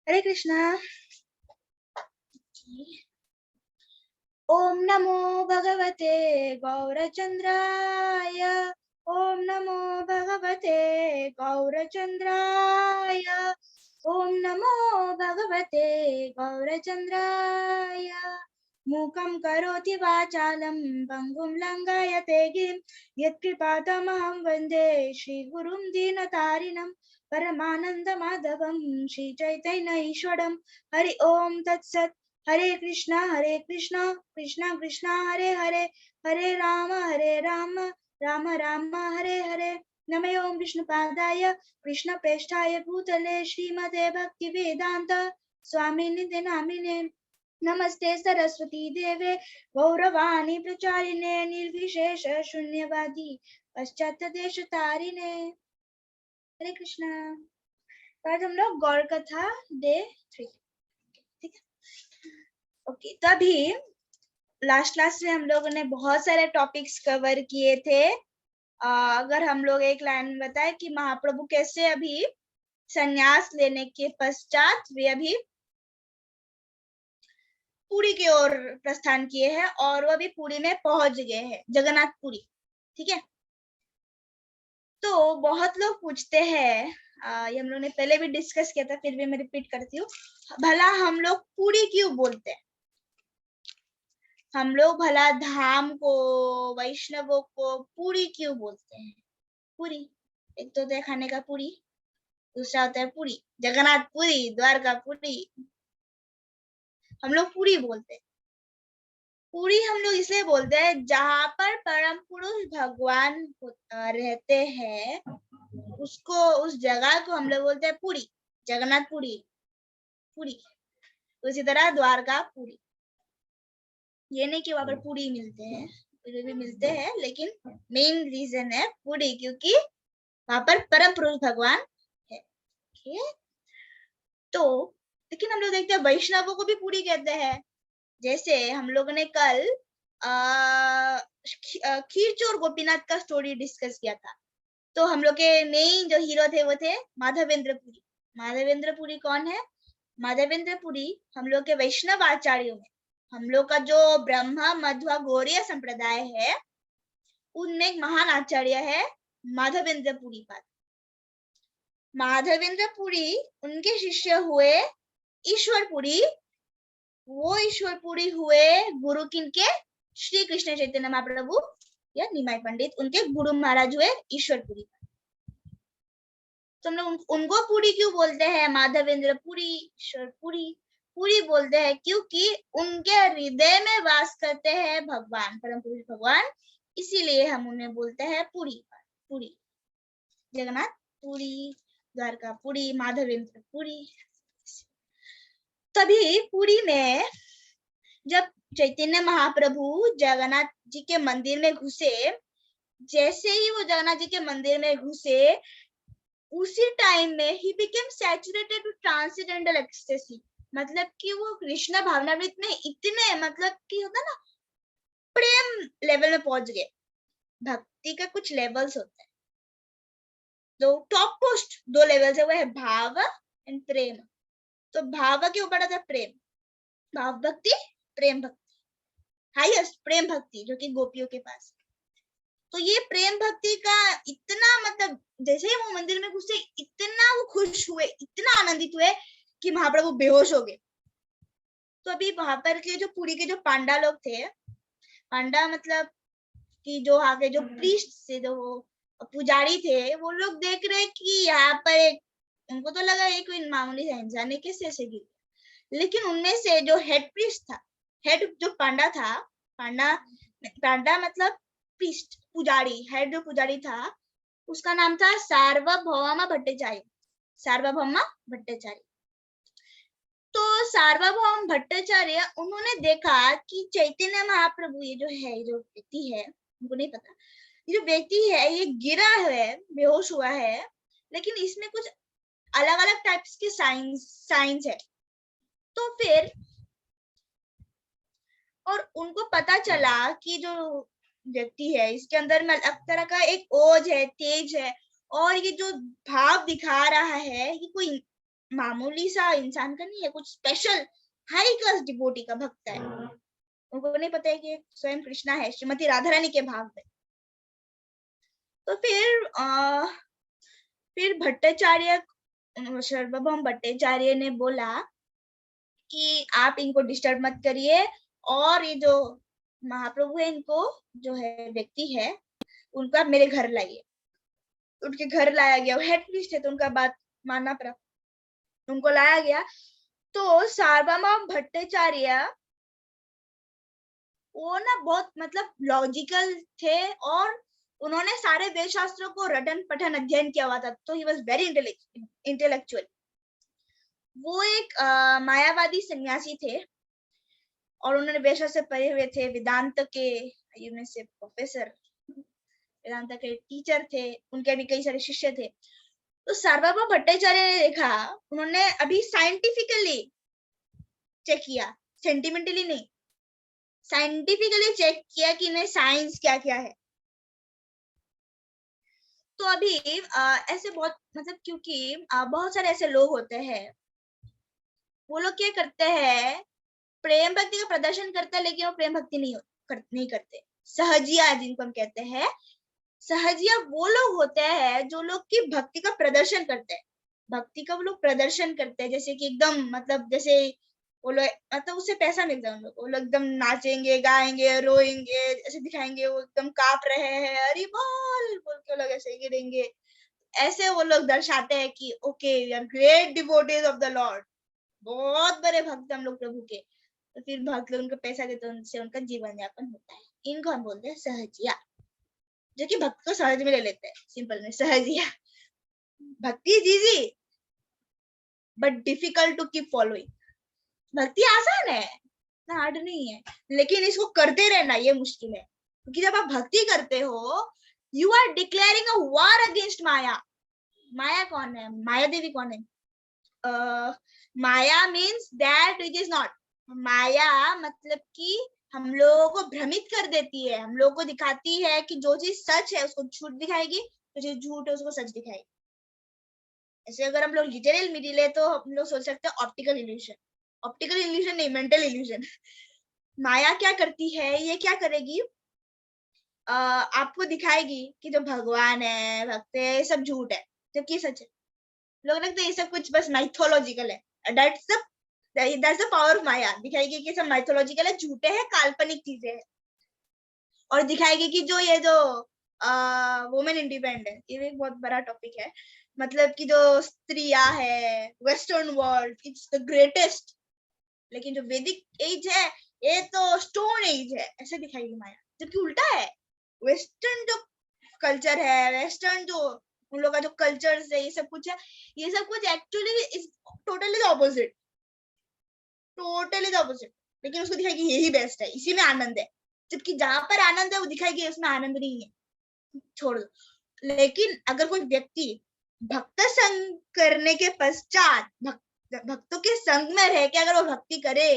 हरे कृष्णा। ओम नमो भगवते गौरचंद्राय। ओम नमो भगवते गौरचंद्राय। ओम नमो भगवते गौरचंद्राय। मूकं करोति वाचालं पंगुं लंघयते गिरिं यत्कृपातमहं वन्दे श्रीगुरुं दीनतारिणं परमानन्दमाधवं श्रीचैतन्य ईश्वरं। हरि ओम तत्सत्। हरे कृष्णा कृष्णा कृष्णा हरे हरे, हरे राम राम राम हरे हरे। नमो ओम विष्णुपादाय कृष्णप्रेष्ठाय भूतले श्रीमते भक्तिवेदांत स्वामिनिधि नामिने। नमस्ते सरस्वती देवे गौरवाणी प्रचारिणे निर्विशेष शून्यवादी पश्चात देश तारिणे। हरे कृष्णा। आज हम लोग गौर कथा डे 3, ठीक है। ओके, तो अभी लास्ट क्लास में हम लोगों ने बहुत सारे टॉपिक्स कवर किए थे। अगर हम लोग एक लाइन में बताए कि महाप्रभु कैसे अभी संन्यास लेने के पश्चात वे अभी पुरी की ओर प्रस्थान किए हैं और वो अभी पुरी में पहुंच गए हैं, जगन्नाथपुरी, ठीक है। तो बहुत लोग पूछते हैं, ये हम लोग ने पहले भी डिस्कस किया था, फिर भी मैं रिपीट करती हूँ, भला हम लोग पुरी क्यों बोलते हैं? हम लोग भला धाम को, वैष्णवों को पुरी क्यों बोलते हैं? पुरी, एक तो होता है खाने का पुरी, दूसरा होता है पुरी, जगन्नाथपुरी, द्वारकापुरी, हम लोग पुरी बोलते हैं। पुरी हम लोग इसलिए बोलते हैं जहां पर परम पुरुष भगवान रहते हैं, उसको, उस जगह को हम लोग बोलते हैं पुरी, जगन्नाथपुरी, पुरी। उसी तरह द्वारकापुरी, ये नहीं कि वहां पर पूरी मिलते हैं, पूरी भी मिलते हैं, लेकिन मेन रीजन है पूरी, क्योंकि वहां पर परम पुरुष भगवान है। तो लेकिन हम लोग देखते हैं वैष्णवों को भी पूरी कहते हैं। जैसे हम लोगों ने कल खीरचोर गोपीनाथ का स्टोरी डिस्कस किया था। तो हम लोग के मेन जो हीरो थे वो थे माधवेंद्र पुरी। माधवेंद्र पुरी कौन है? माधवेंद्र पुरी हम लोग के वैष्णव आचार्यों में, हम लोग का जो ब्रह्मा मध्वा गौड़ीय संप्रदाय है, उनमें एक महान आचार्य है माधवेंद्र पुरी पाद। माधवेंद्र पुरी उनके शिष्य हुए ईश्वरपुरी, वो ईश्वरपुरी हुए गुरु किनके? श्री कृष्ण चैतन्य महाप्रभु या निमाई पंडित, उनके गुरु महाराज हुए ईश्वरपुरी। तो हम लोग उनको पुरी क्यों बोलते हैं? माधवेंद्र पुरी, ईश्वरपुरी, पुरी बोलते हैं क्योंकि उनके हृदय में वास करते हैं भगवान, परम पुरुष भगवान, इसीलिए हम उन्हें बोलते हैं पुरी, पुरी, जगन्नाथ पुरी, द्वारका पुरी, माधवेंद्र पुरी। तभी पुरी में जब चैतन्य महाप्रभु जगन्नाथ जी के मंदिर में घुसे, जैसे ही वो जगन्नाथ जी के मंदिर में घुसे, उसी टाइम में he became saturated with transcendental ecstasy. मतलब कि वो कृष्ण भावनामृत में इतने, मतलब कि होता ना, प्रेम लेवल में पहुंच गए। भक्ति का कुछ लेवल्स होते हैं, तो टॉप मोस्ट 2 लेवल्स है, वो है भाव एंड प्रेम। तो भाव के ऊपर आता है प्रेम, भाव भक्ति, प्रेम भक्ति, हाईएस्ट प्रेम भक्ति जो कि गोपियों के पास। तो ये प्रेम भक्ति का इतना, मतलब जैसे ही वो मंदिर में घुसे, इतना वो खुश हुए, इतना आनंदित हुए कि महाप्रभु बेहोश हो गए। तो अभी वहां पर के जो पुरी के जो पांडा लोग थे, पांडा मतलब कि जो वहां के जो प्रीस्ट से, जो पुजारी थे, वो लोग देख रहे कि यहाँ पर एक, उनको तो लगा ये कोई मामूली सा इंसान है, कैसे ऐसे गिर, लेकिन उनमें से जो हेड प्रीस्ट था, हेड जो पांडा था, पांडा मतलब प्रीस्ट, पुजारी, हेड जो पुजारी था, उसका नाम था सार्वभौम भट्टाचार्य, सार्वभौम भट्टाचार्य। तो सार्वभौम भट्टाचार्य, उन्होंने देखा कि चैतन्य महाप्रभु, ये जो है, जो व्यक्ति है, उनको नहीं पता, ये जो व्यक्ति है ये गिरा है, बेहोश हुआ है, लेकिन इसमें कुछ अलग अलग टाइप्स के साइंस है। तो फिर, और उनको पता चला कि जो व्यक्ति है, इसके अंदर में अलग तरह का एक ओज है, तेज है, और ये जो भाव दिखा रहा है, ये कोई मामूली सा इंसान का नहीं है, कुछ स्पेशल हाई क्लास डिवोटी का भक्त है। उनको नहीं पता है कि स्वयं कृष्णा है, श्रीमती राधा रानी के भाग में। तो फिर भट्टाचार्य, सर्वभौम भट्टाचार्य ने बोला कि आप इनको डिस्टर्ब मत करिए, और ये जो महाप्रभु है, इनको जो है व्यक्ति है, उनका मेरे घर लाइए। उनके घर लाया गया, वो हेड प्रीस्ट है तो उनका बात मानना पड़ा, उनको लाया गया। तो सार्वभौम भट्टाचार्य वो ना बहुत मतलब लॉजिकल थे, और उन्होंने सारे वेद शास्त्रों को रटन पठन अध्ययन किया हुआ था, तो ही वॉज वेरी इंटेलेक्चुअल। वो एक मायावादी सन्यासी थे, और उन्होंने वेद शास्त्र पढ़े हुए थे, वेदांत के से प्रोफेसर, वेदांत के टीचर थे, उनके भी कई सारे शिष्य थे। तो सार्वभौम भट्टाचार्य ने देखा, उन्होंने अभी साइंटिफिकली चेक किया, सेंटिमेंटली नहीं, साइंटिफिकली चेक किया कि इन्हें साइंस क्या क्या है। तो अभी ऐसे बहुत मतलब, क्योंकि बहुत सारे ऐसे लोग होते हैं, वो लोग क्या करते हैं, प्रेम भक्ति का प्रदर्शन करते हैं, लेकिन वो प्रेम भक्ति नहीं करते। सहजिया जिनको हम कहते हैं, सहजिया वो लोग होते हैं जो लोग की भक्ति का प्रदर्शन करते हैं, भक्ति का वो लोग प्रदर्शन करते हैं, जैसे कि एकदम मतलब जैसे वो लोग मतलब उससे पैसा मिलता है उन लोग, वो लोग एकदम नाचेंगे, गाएंगे, रोएंगे, ऐसे दिखाएंगे, वो एकदम कांप रहे हैं, अरे बोल के लोग ऐसे गिरेंगे, ऐसे वो लोग दर्शाते हैं कि okay we are great devotees of the lord, बहुत बड़े भक्त हम लोग प्रभु के। तो फिर भक्त लोग उनको पैसा देते, उनसे उनका जीवन यापन होता है। इनको हम बोलते हैं सहजिया, जो कि भक्त को सहज में ले लेते हैं, सिंपल में सहजिया। Bhakti is easy but difficult to keep following. भक्ति आसान है, हार्ड नहीं है, लेकिन इसको करते रहना ये मुश्किल है, क्योंकि जब आप भक्ति करते हो, you are declaring a war against Maya. Maya कौन है? माया देवी कौन है? Maya means that which is not. Maya मतलब कि हम लोगों को भ्रमित कर देती है, हम लोगों को दिखाती है कि जो चीज सच है उसको झूठ दिखाएगी, जो चीज झूठ है उसको सच दिखाएगी। ऐसे अगर हम लोग लिटरल मिडिल तो हम लोग सोच सकते हैं ऑप्टिकल इल्यूजन, ऑप्टिकल इल्यूजन नहीं, मेंटल इल्यूजन। माया क्या करती है, ये क्या करेगी, आपको दिखाएगी कि जो भगवान है, भक्त है, सब झूठ है, जबकि सच है। लोग लगता है ये सब कुछ बस माइथोलॉजिकल है, दैट्स द पावर ऑफ माया। दिखाएगी कि सब माइथोलॉजिकल है, झूठे हैं, काल्पनिक चीजें हैं, और दिखाएगी कि जो ये जो वुमेन इंडिपेंडेंस, ये एक बहुत बड़ा टॉपिक है, मतलब कि जो स्त्रियां है, western world it's the greatest, लेकिन जो वैदिक एज है ये तो स्टोन एज है, ऐसे दिखाएगी माया। जबकि उल्टा है, वेस्टर्न जो कल्चर है, वेस्टर्न जो उन लोग का जो कल्चर्स है, ये सब कुछ है, ये सब कुछ actually is totally the opposite, totally the opposite. लेकिन उसको दिखाएगी यही बेस्ट है, इसी में आनंद है, जबकि जहां पर आनंद है वो दिखाएगी उसमें आनंद नहीं है, छोड़ दो। लेकिन अगर कोई व्यक्ति भक्त संग करने के पश्चात, भक्तों के संग में रह के अगर वो भक्ति करे,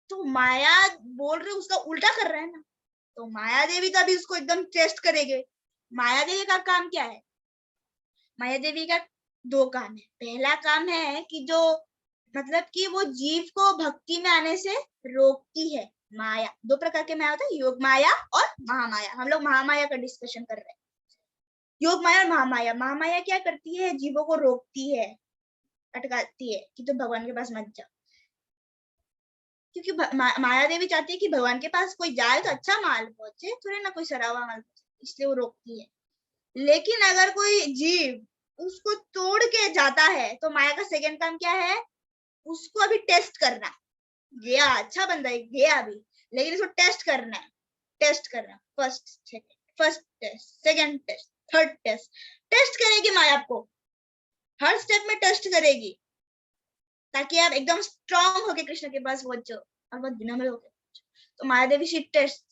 तो माया बोल रहे उसका उल्टा कर रहा है ना, तो माया देवी का भी उसको एकदम टेस्ट करेंगे। माया देवी का काम क्या है? माया देवी का दो काम है। पहला काम है कि जो मतलब कि वो जीव को भक्ति में आने से रोकती है। माया दो प्रकार के माया होता है, योग माया और महामाया। हम लोग महामाया का डिस्कशन कर रहे हैं। योग माया और महामाया। महामाया क्या करती है? जीवों को रोकती है, अटकाती है कि तुम भगवान के पास मत जाओ, क्योंकि माया देवी चाहती है कि भगवान के पास कोई जाए तो अच्छा माल पहुंचे, थोड़े ना कोई सड़ा हुआ माल, इसलिए वो रोकती है। लेकिन अगर कोई जीव उसको तोड़ के जाता है, तो माया का सेकंड काम क्या है? उसको अभी टेस्ट करना। गया, अच्छा बंदा है, गया अभी, लेकिन इसको टेस्ट करना है, टेस्ट करना। First test, second test, third test, test करेगी माया आपको, हर स्टेप में टेस्ट करेगी, ताकि आप एकदम स्ट्रांग होके कृष्ण के पास पहुंचो और बहुत विनम्र होके। तो माया देवी शी टेस्ट,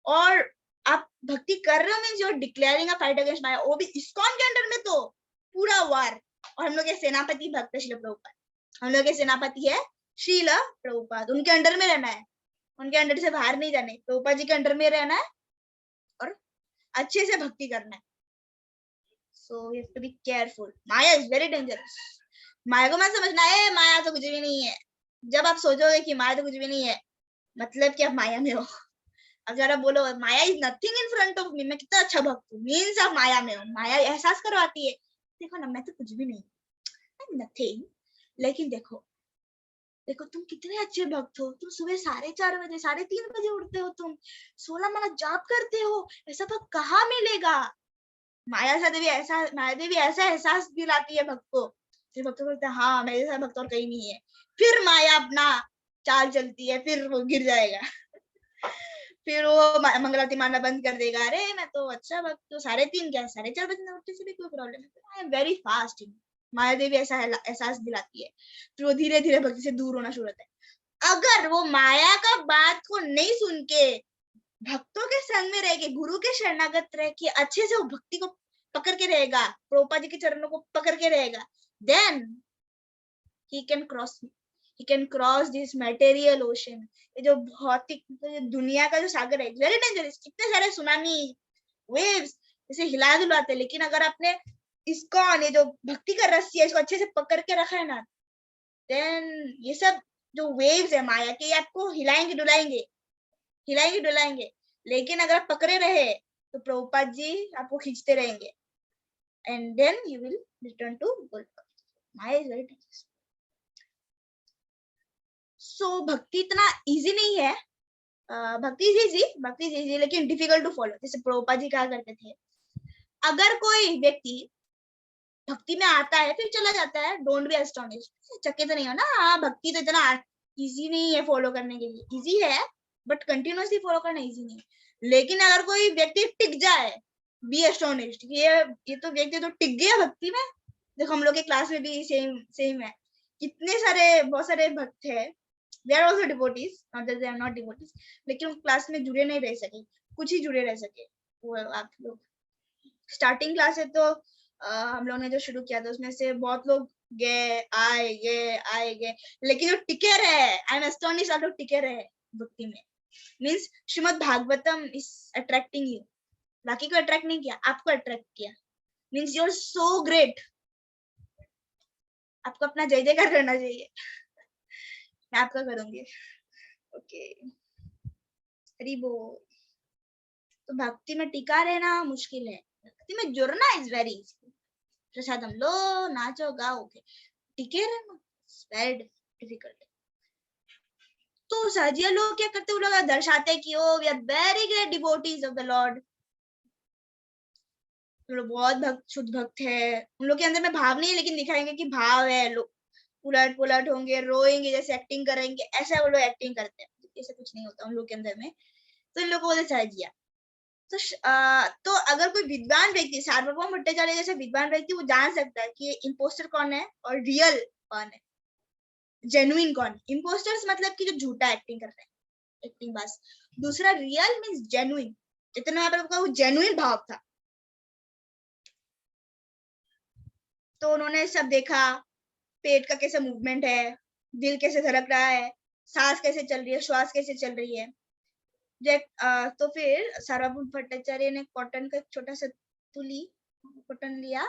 और आप भक्ति कर रहे हो means you are declaring a fight against Maya, वो भी इस्कॉन के अंडर में, तो पूरा वार। और हम लोग के सेनापति भक्त श्रील प्रभुपाद, हम लोग के सेनापति है श्रील प्रभुपाद, उनके अंडर में रहना है, उनके अंडर से बाहर नहीं जाने, प्रभुपाद जी के अंडर में रहना है और अच्छे से भक्ति करना है। So we have to be careful. Maya is very dangerous. माया को मत समझना है माया तो कुछ भी नहीं है. जब आप सोचोगे कि माया तो कुछ भी नहीं है, मतलब कि आप माया में हो. अगर आप बोलो Maya is nothing in front of me, मैं कितना अच्छा भक्त हूँ, मीन्स आप माया में हो. माया एहसास करवाती है, देखो ना मैं तो कुछ भी नहीं, नथिंग. लेकिन देखो देखो तुम कितने अच्छे भक्त हो, तुम सुबह 4:30 बजे 3:30 बजे उठते हो, तुम 16 माला जाप करते हो, ऐसा भक्त कहाँ मिलेगा. माया देवी ऐसा एहसास दिलाती है भक्त को, फिर भक्त को बोलता है हाँ मेरे जैसा भक्त और कहीं नहीं है. फिर माया अपना चाल चलती है, फिर वो गिर जाएगा. फिर वो मंगलाती मारना बंद कर देगा. अरे मैं तो अच्छा भक्त, तो 3:30 क्या 4:30 बजे उठने से भी कोई प्रॉब्लम है, आई एम वेरी फास्ट. माया देवी ऐसा एहसास दिलाती है, फिर वो धीरे धीरे भक्ति से दूर होना शुरू होता है. अगर वो माया का बात को नहीं सुन के भक्तों के संग में रह के गुरु के शरणागत रह के अच्छे से वो भक्ति को पकड़ के रहेगा, प्रभुपाद जी के चरणों को पकड़ के रहेगा, then he can cross this material ocean. ये जो भौतिक दुनिया का जो सागर है, वेरी डेंजरस. कितने सारे सुनामी वेव्स इसे हिला डुलाते, लेकिन अगर आपने इसको ये जो भक्ति का रस्सी है इसको अच्छे से पकड़ के रखा है ना, देन ये सब जो वेव्स है माया के आपको हिलाएंगे डुलाएंगे. लेकिन अगर आप पकड़े रहे तो प्रभुपाद जी आपको खींचते रहेंगे, and then you will return to Goloka. Maya is very dangerous. So भक्ति इतना इजी नहीं है. भक्ति इज इजी लेकिन डिफिकल्ट टू फॉलो. जैसे प्रभुपाद जी कहा करते थे, अगर कोई व्यक्ति भक्ति में आता है फिर चला जाता है, डोंट बी एस्टोनिश्ड. चक्के तो नहीं हो ना, भक्ति तो इतना इजी नहीं है फॉलो करने के लिए. इजी है बट कंटिन्यूअसली फॉलो करना इजी नहीं. लेकिन अगर कोई व्यक्ति टिक जाए, बी एस्टोनिश्ड. ये तो व्यक्ति तो टिक गया भक्ति में. देखो हम लोग के क्लास में भी सेम है. बहुत सारे भक्त है, they are also devotees, not that they are not devotees, लेकिन क्लास में जुड़े नहीं रह सके, कुछ ही जुड़े रह सके. वो आप लोग स्टार्टिंग क्लास है तो हम लोग ने जो शुरू किया था उसमें से बहुत लोग आए गए, लेकिन जो टिके रहे, आई एम एस्टोनिश्ड, आप लोग टिके रहे भक्ति में. Means Srimad Bhagavatam is attracting you. बाकी को अट्रैक्ट नहीं किया, आपको अट्रैक्ट किया. Means you are so great. आपको अपना जय जयकार करना चाहिए. मैं आपका करूंगी. ओके, हरि बोल. तो भक्ति में टिका रहना मुश्किल है, भक्ति में जुड़ना इज वेरी इजी. प्रसादम लो, नाचो गाओ, टिके रहना वेरी डिफिकल्ट. तो सहजिया लोग क्या करते, वो लोग दर्शाते कि oh we are very great devotees of the lord. हम लोग बहुत शुद्ध भक्त है. उन लोग के अंदर में भाव नहीं है, लेकिन दिखाएंगे कि भाव है. लोग उलट पुलट होंगे, रोएंगे, जैसे एक्टिंग करेंगे, ऐसा वो लोग एक्टिंग करते हैं. ऐसा कुछ नहीं होता उन लोग के अंदर में. तो इन लोगों को बोलते सहजिया. तो अगर कोई विद्वान व्यक्ति, सार्वभौम भट्टाचार्य जैसे विद्वान व्यक्ति, वो जान सकता है कि इम्पोस्टर कौन है और रियल कौन है, जेन्युइन कौन है. इम्पोस्टर्स मतलब कि जो झूठा एक्टिंग कर रहे हैं, एक्टिंग बस. दूसरा रियल मींस जेन्युइन. जितना यहाँ पर वो जेन्युइन भाव था. तो उन्होंने सब देखा, पेट का कैसे मूवमेंट है, दिल कैसे धड़क रहा है, सांस कैसे चल रही है, श्वास कैसे चल रही है. तो फिर सार्वभौम भट्टाचार्य ने कॉटन का छोटा सा तुली कॉटन लिया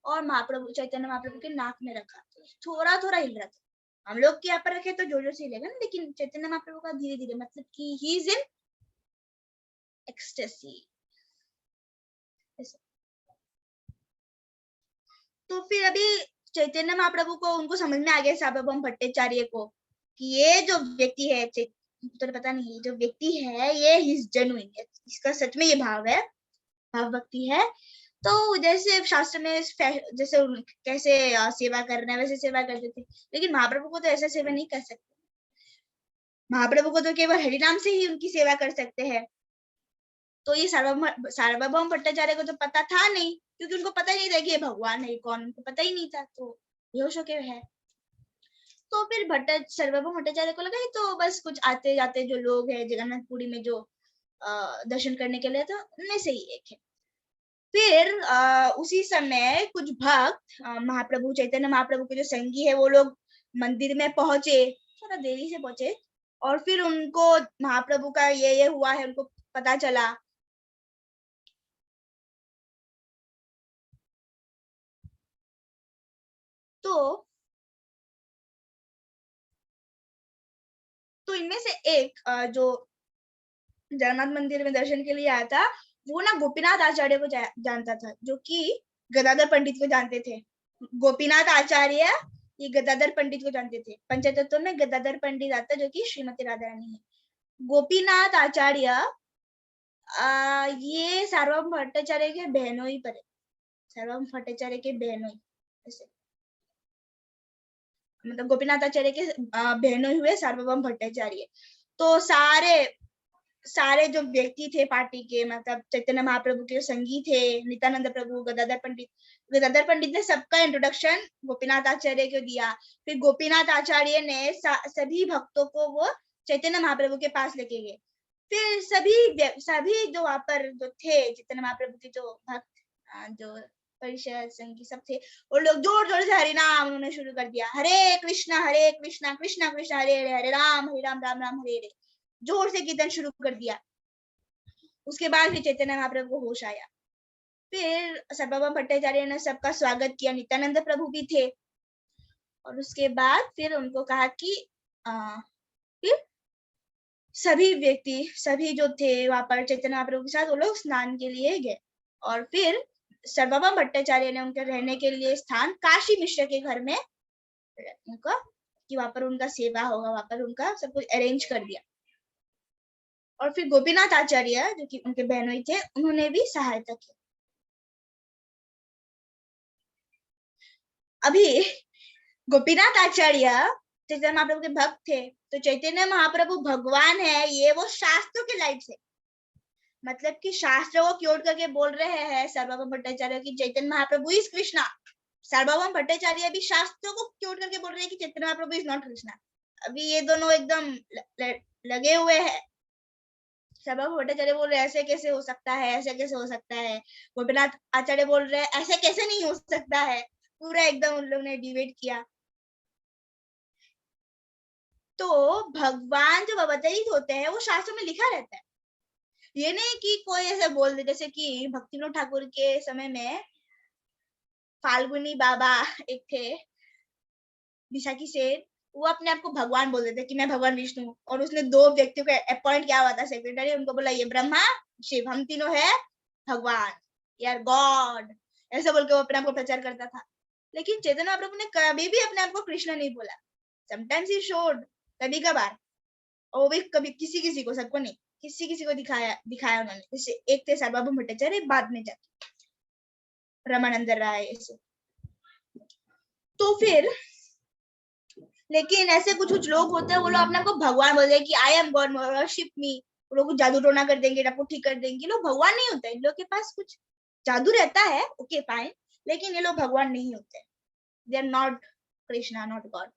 और महाप्रभु चैतन्य महाप्रभु के नाक में रखा. थोड़ा थोड़ा हिल रहा था. हम लोग के यहाँ पर रखे तो जोर जोर से हिलेगा ना, लेकिन चैतन्य महाप्रभु का धीरे धीरे, मतलब कि ही इज इन एक्सटेसी. तो फिर अभी चैतन्य महाप्रभु को उनको समझ में आ गया सार्वभौम भट्टाचार्य को कि ये जो व्यक्ति है, तो पता नहीं जो व्यक्ति है ये इज जेन्युइन, इसका सच में ये भाव है, भाव भक्ति है. तो जैसे शास्त्र में जैसे कैसे सेवा करना है वैसे सेवा करते थे, लेकिन महाप्रभु को तो ऐसा सेवा नहीं कर सकते. महाप्रभु को तो केवल हरिनाम से ही उनकी सेवा कर सकते हैं. तो ये सार्वभौम भट्टाचार्य को तो पता था नहीं, क्योंकि उनको पता ही नहीं था कि ये भगवान है कौन, उनको पता ही नहीं था. तो बेहोश होके है. तो फिर सार्वभौम भट्टाचार्य को लगा तो बस कुछ आते जाते जो लोग हैं जगन्नाथपुरी में जो दर्शन करने के लिए, तो उनमें से ही एक है. फिर उसी समय कुछ भक्त महाप्रभु चैतन्य महाप्रभु के जो संगी है वो लोग मंदिर में पहुंचे, थोड़ा देरी से पहुंचे, और फिर उनको महाप्रभु का ये हुआ है उनको पता चला. तो इनमें से एक जो जगन्नाथ मंदिर में दर्शन के लिए आया था, वो ना गोपीनाथ आचार्य को जानता था, जो कि गदाधर पंडित को जानते थे। गोपीनाथ आचार्य ये गदाधर पंडित को जानते थे। पंचतत्व में गदाधर पंडित आता है, जो कि श्रीमती राधा रानी है। गोपीनाथ आचार्य ये सार्वभौम भट्टाचार्य के बहनोई पर है। सार्वभौम भट्टाचार्य के बहनोई, ऐसे मतलब गोपीनाथ आचार्य के बहनोई हुए सार्वभौम भट्टाचार्य। तो सारे जो व्यक्ति थे पार्टी के, मतलब चैतन्य महाप्रभु के संगी थे, नित्यानंद प्रभु, गदाधर पंडित ने सबका इंट्रोडक्शन गोपीनाथ आचार्य को दिया। फिर गोपीनाथ आचार्य ने सभी भक्तों को वो चैतन्य महाप्रभु के पास लेके गए। फिर सभी जो वहां पर जो थे चैतन्य महाप्रभु के जो भक्त, जो परिषद संगी सब थे, वो लोग जोर जोर से हरि नाम उन्होंने शुरू कर दिया। हरे कृष्णा कृष्णा कृष्णा हरे हरे राम राम राम हरे हरे, जोर से कीर्तन शुरू कर दिया। उसके बाद फिर चैतन्य महाप्रभु को होश आया। फिर सार्वभौम भट्टाचार्य ने सबका स्वागत किया, नित्यानंद प्रभु भी थे। और उसके बाद फिर उनको कहा कि फिर सभी जो थे वहां पर चैतन्य महाप्रभु के साथ, वो लोग स्नान के लिए गए। और फिर सार्वभौम भट्टाचार्य ने उनके रहने के लिए स्थान काशी मिश्र के घर में उनका, कि वहां पर उनका सेवा होगा, वहां पर उनका सब कुछ अरेंज कर दिया। और फिर गोपीनाथ आचार्य, जो कि उनके बहनोई थे, उन्होंने भी सहायता की। अभी गोपीनाथ आचार्य चैतन्य महाप्रभु के भक्त थे, तो चैतन्य महाप्रभु भगवान है ये वो शास्त्रों के लाइट से, मतलब कि शास्त्रों को क्योट करके बोल रहे हैं सार्वभौम भट्टाचार्य की चैतन्य महाप्रभु इज कृष्णा। सार्वभौम भट्टाचार्य भी शास्त्रों को क्योट करके बोल रहे हैं कि चैतन्य महाप्रभु इज नॉट कृष्णा। अभी ये दोनों एकदम लगे हुए हैं। सार्वभौम भट्टाचार्य बोल रहे हैं ऐसे कैसे हो सकता है, ऐसे कैसे हो सकता है। गोपीनाथ आचार्य बोल रहे हैं ऐसे कैसे नहीं हो सकता है। पूरा एकदम उन लोगों ने डिबेट किया। तो भगवान जब अवतरित होते हैं वो शास्त्र में लिखा रहता है। ये नहीं कि कोई ऐसे बोल दे, जैसे कि भक्तिविनोद ठाकुर के समय में फाल्गुनी बाबा एक थे विशाखी सेठ, वो अपने आप को भगवान बोल देते कि मैं भगवान विष्णु। और उसने 2 व्यक्तियों को अपॉइंट किया हुआ था सेक्रेटरी, उनको बोला ये ब्रह्मा शिव, हम तीनों है भगवान, यार गॉड, ऐसे बोल के वो अपने आप को प्रचार करता था। लेकिन चैतन्य महाप्रभु ने कभी भी अपने आप को कृष्ण नहीं बोला। समटाइम्स ही शोड, कभी कभार, और वो भी कभी किसी को, सबको नहीं, किसी को दिखाया उन्होंने। जैसे एक थे सार्वभौम भट्टाचार्य, बाद में जाके रामानंद राय ऐसे। तो फिर लेकिन ऐसे कुछ लोग होते हैं, वो लोग अपने को भगवान बोलते हैं कि I am God worship me. वो लोग जादू टोना कर देंगे, आपको ठीक कर देंगे। लोग भगवान नहीं होते, इन लोग के पास कुछ जादू रहता है, ओके फाइन, लेकिन ये लोग भगवान नहीं होते। They are not Krishna, not god.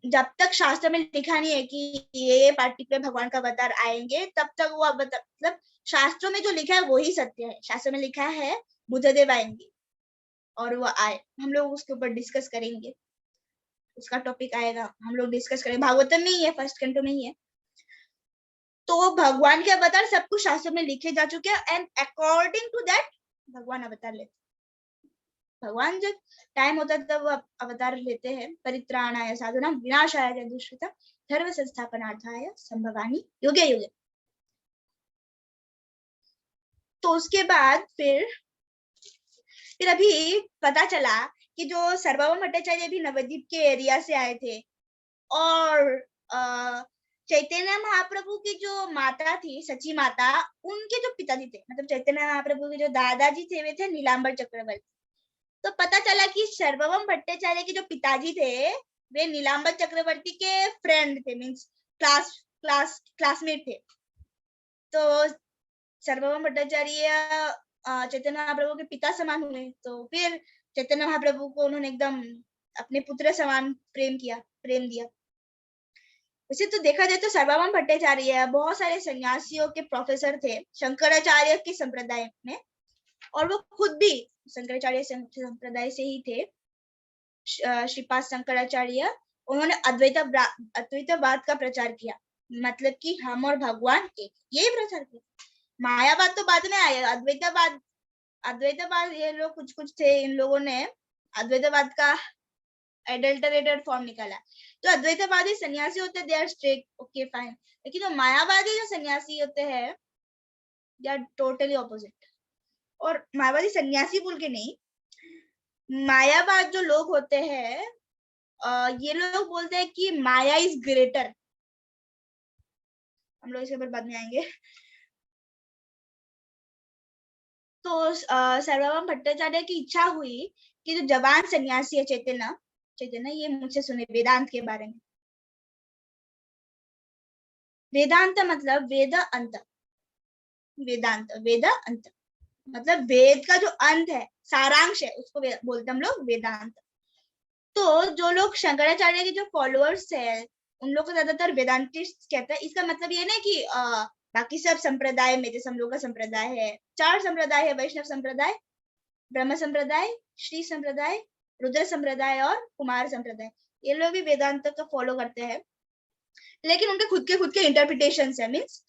जब तक शास्त्र में लिखा नहीं है कि ये पार्टिकुलर भगवान का अवतार आएंगे, तब तक वो मतलब शास्त्रों में जो लिखा है वही सत्य है। शास्त्र में लिखा है बुद्धदेव आएंगे और वो आए, हम लोग उसके ऊपर डिस्कस करेंगे, उसका टॉपिक आएगा, हम लोग डिस्कस करेंगे। भागवतम में ही है, फर्स्ट कैंटो में ही है। तो भगवान के अवतार सब कुछ शास्त्र में लिखे जा चुके हैं, एंड अकॉर्डिंग टू दैट भगवान अवतार लेते। भगवान जब टाइम होता है तब वो अवतार लेते हैं। परित्राणाय साधुनां विनाशाय च दुष्कृतां धर्म संस्थापनार्थाय संभवामि युगे युगे। तो उसके बाद फिर अभी पता चला कि जो सार्वभौम भट्टाचार्य भी नवद्वीप के एरिया से आए थे, और चैतन्य महाप्रभु की जो माता थी सची माता, उनके जो पिताजी थे, मतलब चैतन्य महाप्रभु के जो दादाजी थे वे थे नीलांबर चक्रवर्ती। तो पता चला कि सार्वभौम भट्टाचार्य के जो पिताजी थे वे नीलांबर चक्रवर्ती के फ्रेंड थे, मींस क्लासमेट थे। तो सार्वभौम भट्टाचार्य चैतन्य महाप्रभु के पिता समान हुए। तो फिर चैतन्य महाप्रभु को उन्होंने एकदम अपने पुत्र समान प्रेम दिया। वैसे तो देखा जाए तो सार्वभौम भट्टाचार्य बहुत सारे सन्यासियों के प्रोफेसर थे शंकराचार्य के संप्रदाय में, और वो खुद भी शंकराचार्य संप्रदाय से ही थे। श्रीपाद शंकराचार्य, उन्होंने अद्वैतवाद का प्रचार किया, मतलब कि हम और भगवान एक, यही प्रचार किया। मायावाद तो बाद में आया, अद्वैतवाद ये लोग कुछ थे, इन लोगों ने अद्वैतवाद का एडल्टरेटेड फॉर्म निकाला। तो अद्वैतवादी सन्यासी होते हैं, they are straight, okay fine, लेकिन जो मायावादी जो सन्यासी होते हैं दे आर टोटली ऑपोजिट। और मायावादी सन्यासी बोल के नहीं, मायावाद जो लोग होते हैं ये लोग बोलते हैं कि माया इज ग्रेटर। हम लोग इसके ऊपर बाद में आएंगे। तो सर्वभौम भट्टाचार्य की इच्छा हुई कि जो जवान सन्यासी है चैतन्य, चैतन्य ये मुझसे सुने वेदांत के बारे में। वेदांत मतलब वेद अंत, वेदांत वेद अंत मतलब वेद का जो अंत है, सारांश है, उसको बोलते हम लोग वेदांत। तो जो लोग शंकराचार्य के जो फॉलोअर्स है उन लोग को ज्यादातर वेदांतिस्ट कहते हैं। इसका मतलब ये ना कि बाकी सब संप्रदाय में, जैसे हम लोग का संप्रदाय है, 4 संप्रदाय है, वैष्णव संप्रदाय, ब्रह्म संप्रदाय, श्री संप्रदाय, रुद्र संप्रदाय और कुमार संप्रदाय, ये लोग भी वेदांत को फॉलो करते हैं, लेकिन उनके खुद के इंटरप्रिटेशन है। मीन्स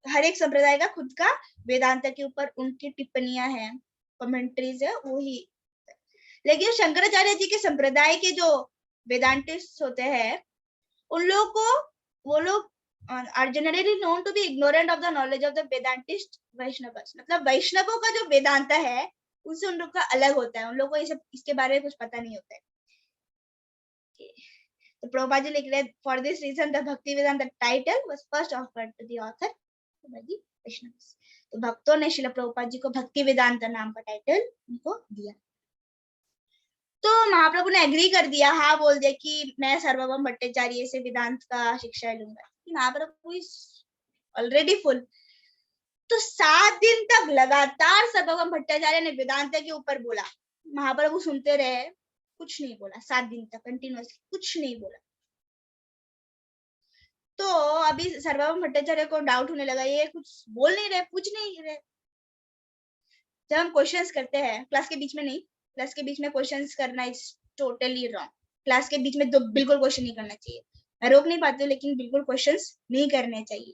हर एक संप्रदाय का खुद का वेदांत के ऊपर उनकी टिप्पणियां हैं, कमेंट्रीज है वही। लेकिन शंकराचार्य जी के संप्रदाय के जो वेदांतिस्ट होते हैं उन लोगों को, वो लोग are generally known to be ignorant of the knowledge of the Vedantist Vaishnavas। मतलब वैष्णवों का जो वेदांत है उससे उन लोग का अलग होता है, उन लोगों को ये सब इसके बारे में कुछ पता नहीं होता है। तो प्रभुपाद जी लिख रहे हैं, for this reason the Bhakti Vedanta title was first offered to the author by the Vaishnavas। तो भक्तों ने श्रील प्रभुपाद जी को भक्ति वेदांत नाम का टाइटल उनको दिया। तो महाप्रभु ने एग्री कर दिया, हाँ बोल दिया कि मैं सर्वभौम भट्टाचार्य से वेदांत का शिक्षा लूंगा। महाप्रभु इज ऑलरेडी फुल। तो 7 दिन तक लगातार सर्वभौम भट्टाचार्य ने वेदांत के ऊपर बोला, महाप्रभु सुनते रहे, कुछ नहीं बोला। 7 दिन तक कंटिन्यूअसली कुछ नहीं बोला। तो अभी सर्वभौम भट्टाचार्य को डाउट होने लगा, ये कुछ बोल नहीं रहे, पूछ नहीं रहे। जब हम क्वेश्चंस करते हैं क्लास के बीच में नहीं, क्लास के बीच में क्वेश्चंस करना इज टोटली रॉन्ग। क्लास के बीच में तो बिल्कुल क्वेश्चन नहीं करना चाहिए। मैं रोक नहीं पाती हूँ, लेकिन बिल्कुल क्वेश्चंस नहीं करने चाहिए।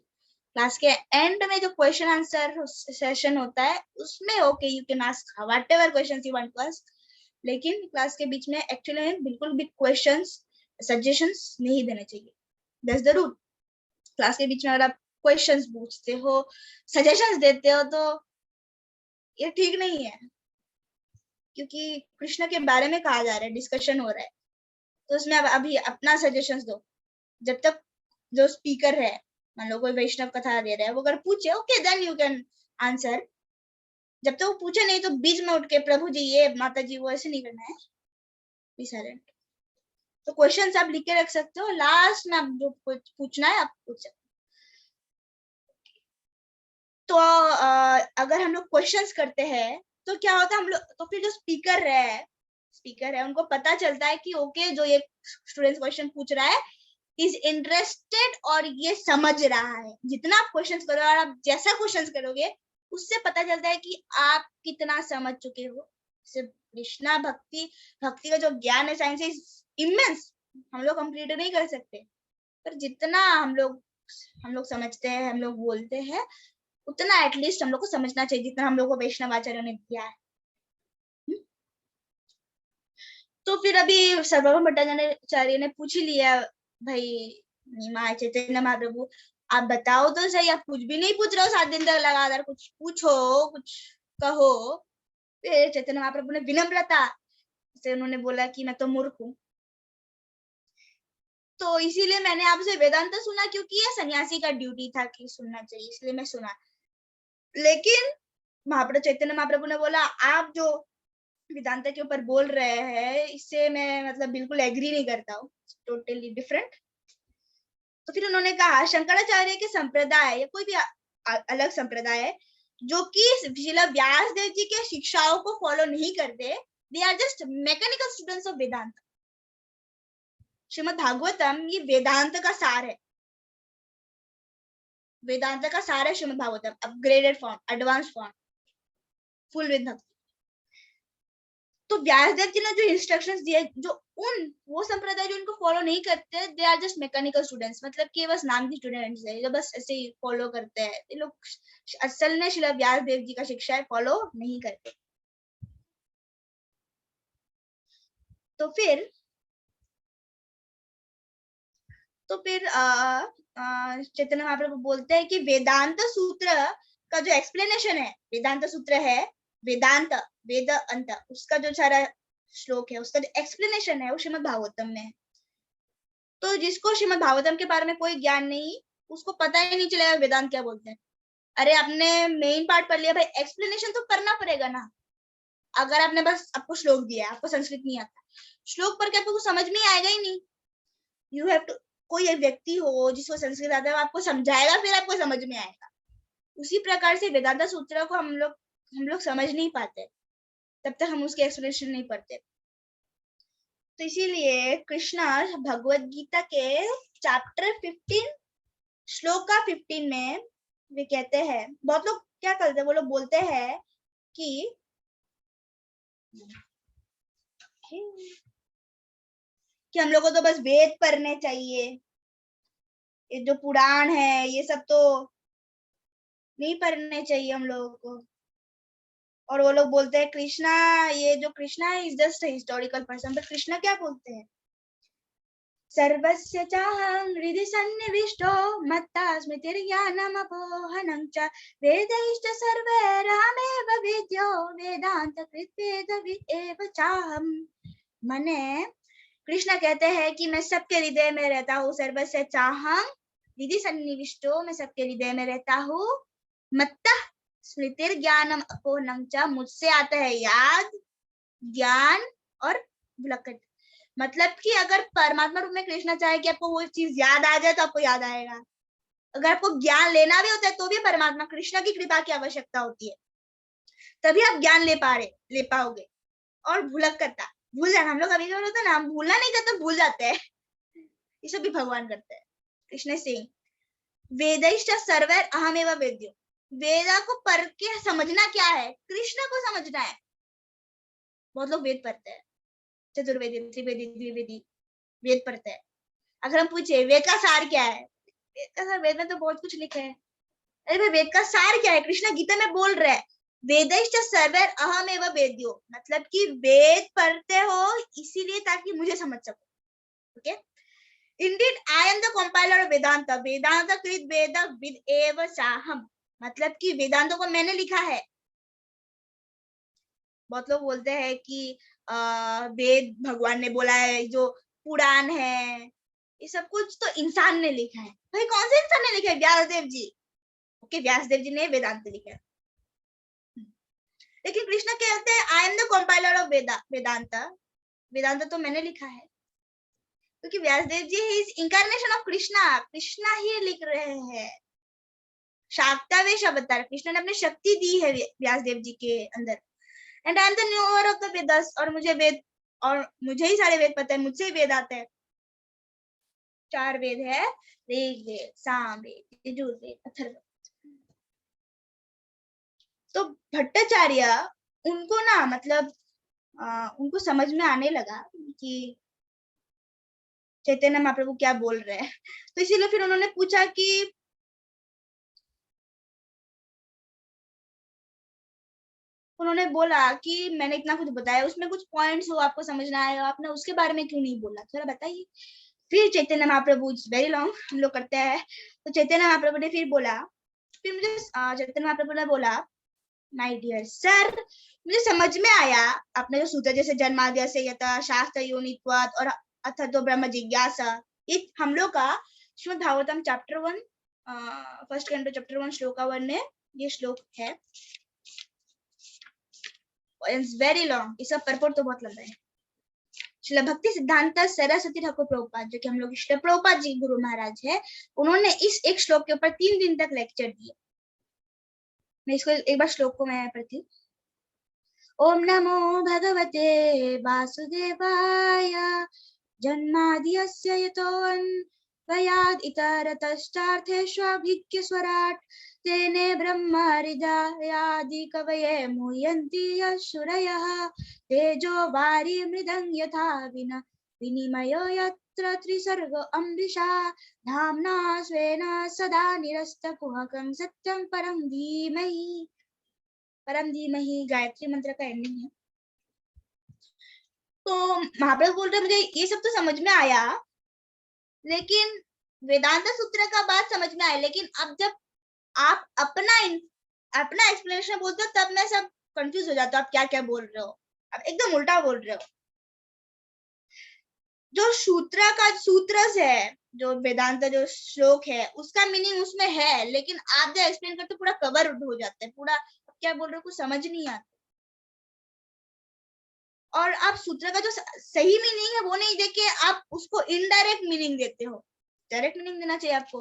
क्लास के एंड में जो क्वेश्चन आंसर सेशन होता है उसमें okay you can ask whatever questions you want to ask, लेकिन क्लास के बीच में एक्चुअली में बिल्कुल भी क्वेश्चंस सजेशंस नहीं देने चाहिए। That's the rule. क्लास के बीच में अगर आप क्वेश्चंस पूछते हो, सजेशंस देते हो, तो ये ठीक नहीं है, क्योंकि कृष्ण के बारे में कहा जा रहा है, डिस्कशन हो रहा है, तो उसमें अभी अपना सजेशंस दो। जब तक जो स्पीकर है, मान लो कोई वैष्णव कथा दे रहा है, वो अगर पूछे okay then you can answer. जब तक वो पूछे नहीं तो बीच में उठ के प्रभु जी ये माता जी वो ऐसे नहीं करना है, बी साइलेंट। तो क्वेश्चंस आप लिख के रख सकते हो, लास्ट में आप जो पूछना है आप पूछ सकते हो। तो अगर हम लोग क्वेश्चंस करते हैं तो क्या होता है, हम लोग तो फिर जो स्पीकर है उनको पता चलता है कि ओके जो ये स्टूडेंट क्वेश्चन पूछ रहा है इज इंटरेस्टेड और ये समझ रहा है। जितना आप क्वेश्चंस करो और आप जैसा क्वेश्चंस करोगे उससे पता चलता है कि आप कितना समझ चुके हो। कृष्णा भक्ति का जो ज्ञान है, साइंस इज इमेंस, हम लोग कंप्लीट नहीं कर सकते, पर जितना हम लोग समझते हैं, हम लोग बोलते हैं, उतना एटलीस्ट हम लोग को समझना चाहिए जितना हम लोग को वैष्णव आचार्यों ने दिया है। तो फिर अभी सर्वभौम भट्टाचार्य ने पूछ ही लिया, भाई चैतन्य महाप्रभु आप बताओ तो सही, आप कुछ भी नहीं पूछ रहे हो, 7 दिन तक लगातार कुछ पूछो, कुछ कहो। फिर चैतन्य महाप्रभु ने विनम्रता से उन्होंने बोला कि मैं तो मूर्ख हूँ, तो इसीलिए मैंने आपसे वेदांत सुना, क्योंकि ये सन्यासी का ड्यूटी था कि सुनना चाहिए, इसलिए मैं सुना। लेकिन चैतन्य महाप्रभु ने बोला आप जो वेदांत के ऊपर बोल रहे हैं इससे मैं मतलब बिल्कुल एग्री नहीं करता हूँ, टोटली डिफरेंट। तो फिर उन्होंने कहा शंकराचार्य के संप्रदाय या कोई भी अलग संप्रदाय है जो कि श्रील व्यास देव जी के शिक्षाओं को फॉलो नहीं करते, they are just mechanical students of Vedanta. Shrimad Bhagavatam ये वेदांत का सार है, वेदांत का सार है Shrimad Bhagavatam, upgraded form, advance form, full with bhakti. तो व्यासदेव जी ने जो इंस्ट्रक्शंस दिए, जो वो संप्रदाय जो इनको फॉलो नहीं करते, they are just mechanical students, मतलब कि बस नाम की स्टूडेंट्स है जो बस ऐसे ही फॉलो करते हैं। ये लोग असल में श्रील व्यासदेव जी का शिक्षा फॉलो नहीं करते। तो फिर चैतन्य महाप्रभु बोलते हैं कि वेदांत सूत्र का जो एक्सप्लेनेशन है, वेदांत सूत्र है, वेदांत वेद अंत, उसका जो सारा श्लोक है, उसका जो एक्सप्लेनेशन है वो श्रीमद् भागवतम में है। तो जिसको श्रीमद् भागवतम के बारे में कोई ज्ञान नहीं, उसको पता ही नहीं चलेगा वेदांत क्या बोलते हैं। अरे आपने मेन पार्ट पढ़ लिया भाई, एक्सप्लेनेशन तो करना पड़ेगा ना। अगर आपने बस आपको श्लोक दिया, आपको संस्कृत नहीं आता, श्लोक पढ़ के आपको समझ में आएगा ही नहीं। यू हैव टू, कोई एक व्यक्ति हो जिसको संस्कृत आता है, आपको समझाएगा, फिर आपको समझ में आएगा। उसी प्रकार से वेदांत सूत्र को हम लोग समझ नहीं पाते तब तक हम उसके एक्सप्लेनेशन नहीं पढ़ते। तो इसीलिए कृष्णा भगवत गीता के चैप्टर 15 श्लोका 15 में वे कहते हैं, बहुत लोग क्या करते हैं, वो लोग बोलते हैं कि हम लोगों को तो बस वेद पढ़ने चाहिए, ये जो पुराण है ये सब तो नहीं पढ़ने चाहिए हम लोगों को। और वो लोग बोलते हैं कृष्णा, ये जो कृष्णा है is just historical person. But Krishna क्या बोलते हैं, सर्वस्य चाहं हृदि सन्निविष्टो मत्ता स्मृतिर्ज्ञानमपोहनं च वेदैश्च सर्वैरहमेव वेद्यो वेदान्तकृद्वेदविद् एव चाहम्। मने कृष्ण कहते हैं कि मैं सबके हृदय में रहता हूँ, सर्वस्य चाहं हृदि सन्निविष्टो, मैं सबके हृदय में रहता हूँ, मत्तः स्मृतिर्ज्ञानम अपोहनं च, मुझसे आता है याद, ज्ञान और भुलक्कड़। मतलब कि अगर परमात्मा रूप में कृष्ण चाहे कि आपको वो चीज याद आ जाए तो आपको याद आएगा। अगर आपको ज्ञान लेना भी होता है तो भी परमात्मा कृष्ण की कृपा की आवश्यकता होती है, तभी आप ज्ञान ले पाओगे। और भुलक्कड़ता, भूल जाना, हम लोग अभी क्या होता है ना, हम भूलना नहीं चाहते, भूल जाते हैं। ये सब भी भगवान करते हैं। कृष्ण सिंह वेदैश्च सर्वैर अहमेव वेद्यो, वेदा को पढ़ के समझना क्या है, कृष्ण को समझना है। बहुत लोग वेद पढ़ते हैं, चतुर्वेदी, त्रिवेदी, द्विवेदी वेद पढ़ते हैं। अगर हम पूछे वेद का सार क्या है, वेद का सार, वेद में तो बहुत कुछ लिखा है। अरे भाई वेद का सार क्या है, कृष्ण गीता में बोल रहे हैं वेदैश्च सर्वैर अहमेव वेद्यो, मतलब कि वेद पढ़ते हो इसीलिए ताकि मुझे समझ सको। Okay, indeed I am the compiler of Vedanta, Vedanta कृत वेद विद एव चाहम, मतलब कि वेदांतों को मैंने लिखा है। बहुत लोग बोलते हैं कि वेद भगवान ने बोला है, जो पुराण है ये सब कुछ तो इंसान ने लिखा है। भाई कौन से इंसान ने लिखा है, व्यासदेव जी। ओके, व्यासदेव जी ने वेदांत लिखा है। लेकिन कृष्ण कहते हैं I am the compiler of Vedanta, Vedanta तो मैंने लिखा है। क्योंकि Vyasadev ji is incarnation of Krishna, Krishna ही लिख रहे हैं। शाक्तावेश अवतार, कृष्ण ने अपनी शक्ति दी है व्यासदेव जी के अंदर। And I am the newer of the Vedas, और मुझे ही सारे वेद पता है, मुझसे ही वेद आते हैं। 4 वेद है, ऋग्वेद, सामवेद, यजुर्वेद, अथर्ववेद। तो भट्टाचार्य उनको ना, मतलब उनको समझ में आने लगा कि चैतन्य महाप्रभु क्या बोल रहे हैं। तो इसीलिए फिर उन्होंने पूछा कि उन्होंने बोला कि मैंने इतना कुछ बताया, उसमें कुछ पॉइंट्स हो आपको समझना आएगा, आपने उसके बारे में क्यों नहीं बोला, थोड़ा बताइए। फिर चैतन्य महाप्रभु, वेरी लॉन्ग हम लोग करते हैं, तो चैतन्य महाप्रभु ने फिर बोला, फिर मुझे चैतन्य महाप्रभु ने बोला, माय डियर सर, मुझे समझ में आया आपने जो सूत्र जैसे जन्माद्य से यथा शास्त्र योनित्वात् और अथ तो ब्रह्म जिज्ञासा, ये हम लोग का Shrimad Bhagavatam chapter 1 first canto chapter 1 shloka 1 में ये श्लोक है। इट्स वेरी लॉन्ग, इसका परपोर्ट तो बहुत लंबा है। श्रील भक्ति सिद्धांत सरस्वती ठाकुर प्रभुपाद, जो कि हम लोग श्रील प्रभुपाद जी गुरु महाराज है, उन्होंने इस एक श्लोक के ऊपर 3 दिन तक लेक्चर दिए। मैं इसको एक बार श्लोक को मैं पढ़ती हूँ। ओम नमो भगवते वासुदेवाय जन्माद्यस्य यतोऽन्वयाद् इतरतश्चार्थेष्वभिज्ञस्वराट् तेने ब्रह्महृदायादि कवये मुह्यन्ति यशूरयः तेजो वारि मृदं यथा विनिमयो यत्र त्रिसर्गो अमृषा धाम्ना स्वेन सदा निरस्तकुहकं सत्यं परं धीमहि गायत्री मंत्र का एंडिंग है। तो महाप्रभु बोल रहे मुझे ये सब तो समझ में आया, लेकिन वेदांत सूत्र का बात समझ में आया, लेकिन अब जब आप अपना एक्सप्लेनेशन बोलते हो तब मैं सब कंफ्यूज हो जाता हूँ, आप क्या क्या बोल रहे हो, आप एकदम उल्टा बोल रहे हो। जो सूत्र है, जो वेदांत जो श्लोक है उसका मीनिंग उसमें है, लेकिन आप जो एक्सप्लेन करते पूरा कवर हो जाता है, पूरा क्या बोल रहे हो कुछ समझ नहीं आता। और आप सूत्र का जो सही मीनिंग है वो नहीं देके आप उसको इनडायरेक्ट मीनिंग देते हो, डायरेक्ट मीनिंग देना चाहिए आपको।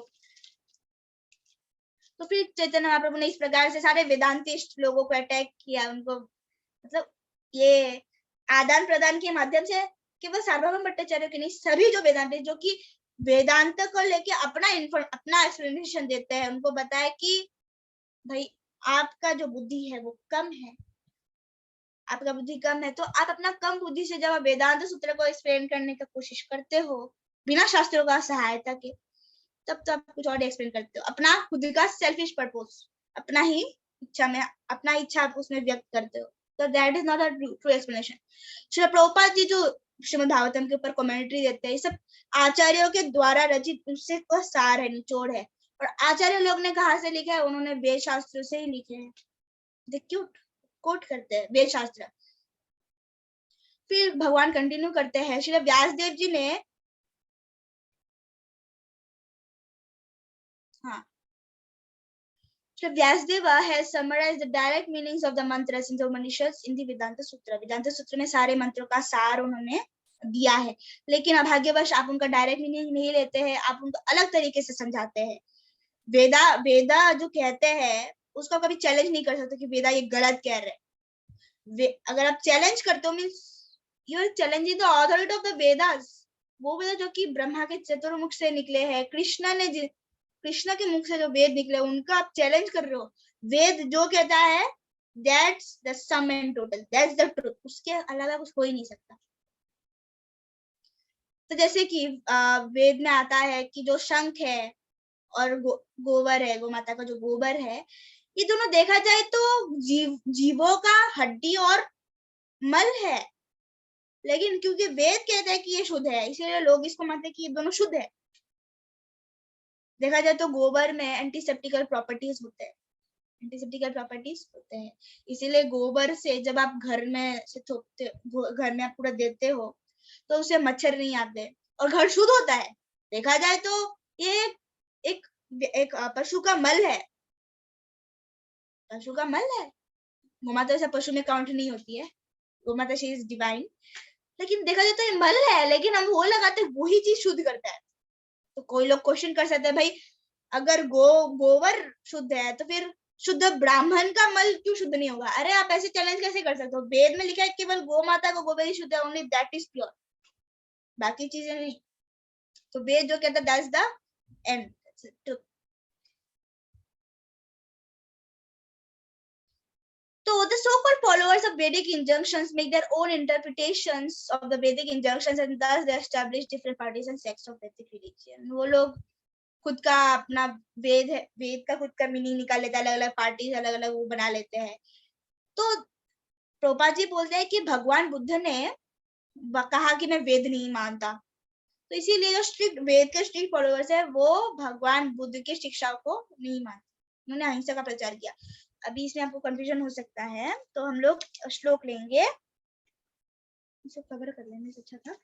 तो फिर चैतन्य महाप्रभु ने इस प्रकार से सारे वेदांतिस्ट लोगों को अटैक किया, उनको मतलब ये आदान प्रदान के माध्यम से केवल सार्वभौम भट्टाचार्य के नहीं, सभी जो वेदांत जो कि वेदांत को लेके अपना एक्सप्लेनेशन देते हैं, उनको बताया कि भाई आपका जो बुद्धि है वो कम है, आपका बुद्धि कम है, तो आप अपना कम बुद्धि से जब वेदांत सूत्र को एक्सप्लेन करने की कोशिश करते हो बिना शास्त्रों का सहायता के, तब तो आप कुछ और एक्सप्लेन करते हो, अपना खुद का सेल्फिश पर्पस, अपना ही इच्छा में अपना इच्छा आप उसमें व्यक्त करते हो, तो that is not a true explanation. Shri Prabhupad ji जो श्रीमद् भागवतम के ऊपर कमेंट्री देते हैं, ये सब आचार्यों के द्वारा रचित उससे का सार है, निचोड़ है, और आचार्य लोग ने कहाँ से लिखा है, उन्होंने वेद शास्त्र से ही लिखे हैं, क्यों कोट करते हैं वेद शास्त्र। फिर भगवान कंटिन्यू करते हैं, श्री व्यासदेव जी ने So Vyasdeva has summarized the direct meanings of the mantras in the Upanishads in the Vedanta Sutra. Vedanta Sutra में सारे मंत्रों का सार उन्होंने दिया है, लेकिन अभाग्यवश आप उनका डायरेक्ट मीनिंग नहीं लेते हैं, आप उनको अलग तरीके से समझाते हैं। वेदा जो कहते हैं उसको कभी चैलेंज नहीं कर सकते कि वेदा ये गलत कह रहे। अगर आप चैलेंज करते हो means you are challenging the authority of the Vedas. वो वेदा जो कि ब्रह्मा के चतुर्मुख से निकले हैं, कृष्ण के मुख से जो वेद निकले उनका आप चैलेंज कर रहे हो। वेद जो कहता है that's the sum and total, that's the truth, उसके अलावा कुछ हो ही नहीं सकता। तो जैसे कि वेद में आता है कि जो शंख है और गोबर है, गो माता का जो गोबर है, ये दोनों देखा जाए तो जीवों का हड्डी और मल है, लेकिन क्योंकि वेद कहता है कि ये शुद्ध है, इसलिए लोग इसको मानते हैं कि ये दोनों शुद्ध है। देखा जाए तो गोबर में एंटीसेप्टिकल प्रॉपर्टीज होते हैं, इसीलिए गोबर से जब आप घर में से थोपते, घर में आप पूरा देते हो तो उसे मच्छर नहीं आते और घर शुद्ध होता है। देखा जाए तो ये एक पशु का मल है, गोमाता ऐसा पशु में काउंट नहीं होती है, गोमाता शी इज डिवाइन, लेकिन देखा जाए तो ये मल है, लेकिन हम वो लगाते वही चीज शुद्ध करता है। तो कोई लोग क्वेश्चन कर सकते हैं, भाई अगर गोबर शुद्ध है तो फिर शुद्ध ब्राह्मण का मल क्यों शुद्ध नहीं होगा? अरे आप ऐसे चैलेंज कैसे कर सकते हो? वेद में लिखा है केवल गौ माता का गोबर ही शुद्ध है, ओनली दैट इज प्योर, बाकी चीजें नहीं। तो वेद जो कहता है that's the end. So the so-called followers of Vedic injunctions make their own interpretations of the Vedic injunctions and thus they establish different parties and sects of Vedic religion. वो लोग खुद का अपना वेद का खुद का मीनिंग निकाल लेते हैं, अलग अलग पार्टीज अलग अलग वो बना लेते हैं। तो प्रभुपाद जी बोलते हैं कि भगवान बुद्ध ने कहा कि मैं वेद नहीं मानता, तो इसीलिए जो स्ट्रिक्ट वेद के स्ट्रिक्ट फॉलोअर्स है वो भगवान बुद्ध की शिक्षा को नहीं मानते, उन्होंने अहिंसा का प्रचार किया। अभी इसमें आपको कंफ्यूजन हो सकता है, तो हम लोग श्लोक लेंगे, इसे कवर कर लेने से अच्छा था।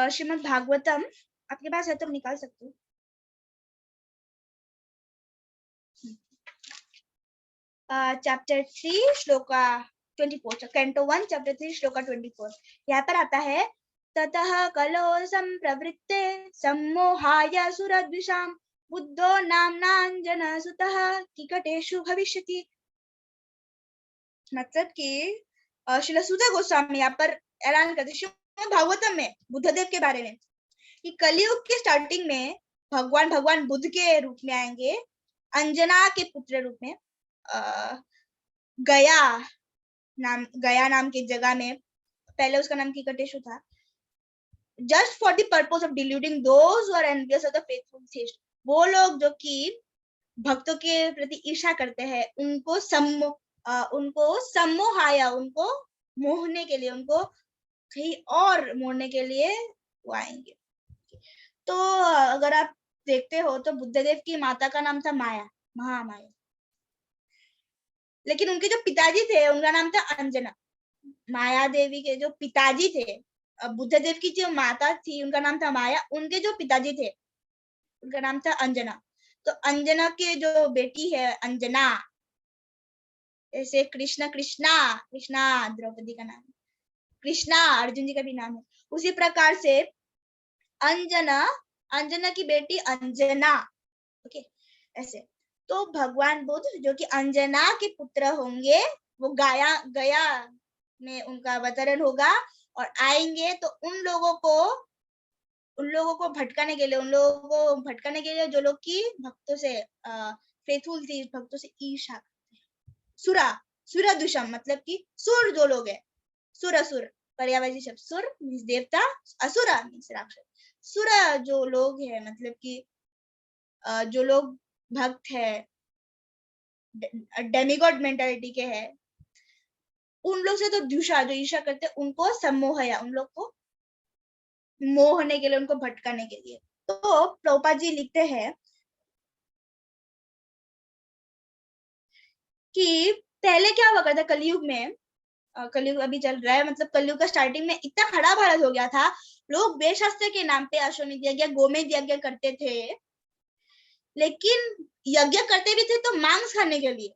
श्रीमद् भागवतम आपके पास है तो निकाल सकते हो। Chapter 3 shloka 24, canto 1 chapter 3 shloka 24। यहाँ पर आता है ततः कलो संप्रवृत्ते सम्मोहाय सुरद्विषां बुद्धो नाम्नांजन सुतः किकटेषु भविष्यति। मतलब कि श्रील सुत गोस्वामी यहाँ पर ऐलान करते भागवतम में बुद्धदेव के बारे में कि कलयुग के स्टार्टिंग में भगवान बुद्ध के रूप में आएंगे, अंजना के पुत्र रूप में, गया नाम की जगह में, पहले उसका नाम किकटेशु था, just for the purpose of deluding those who are envious of the faithful theist. वो लोग जो कि भक्तों के प्रति ईर्ष्या करते हैं, उनको सम्मोहाया, उनको मोहने के लिए, उनको कहीं और मोड़ने के लिए वो आएंगे। तो अगर आप देखते हो तो बुद्धदेव की माता का नाम था माया, महामाया, लेकिन उनके जो पिताजी थे उनका नाम था अंजना। माया देवी के जो पिताजी थे, बुद्धदेव की जो माता थी उनका नाम था माया, उनके जो पिताजी थे उनका नाम था अंजना। तो अंजना के जो बेटी है अंजना, जैसे कृष्णा कृष्णा कृष्णा द्रौपदी का नाम, कृष्णा अर्जुन जी का भी नाम है, उसी प्रकार से अंजना, अंजना की बेटी अंजना। ओके, ऐसे। तो भगवान बुद्ध जो कि अंजना के पुत्र होंगे, वो गया में उनका अवतरण होगा और आएंगे तो उन लोगों को भटकाने के लिए, जो लोग की भक्तों से फेथफुल थी, भक्तों से ईर्ष्या, सुरा दुषम मतलब कि सुर जो लोग है, सुर पर्यायवाची शब्द, सुर मीन्स देवता, असुरा मीन्स राक्षस। सुरा जो लोग है मतलब कि जो लोग भक्त है, डेमिगॉड मेंटालिटी के है, उन लोग से तो दूषा जो ईर्ष्या करते उनको सम्मोहया, उन लोग को मोहने के लिए, उनको भटकाने के लिए। तो प्रभुपाद जी लिखते हैं कि पहले क्या हुआ करता कलयुग में, कलयुग अभी चल रहा है, मतलब कलयुग का स्टार्टिंग में इतना खड़ा भारत हो गया था, लोग वेदशास्त्र के नाम पे अश्वमेध यज्ञ, गोमेध यज्ञ करते थे, लेकिन यज्ञ करते भी थे तो मांस खाने के लिए।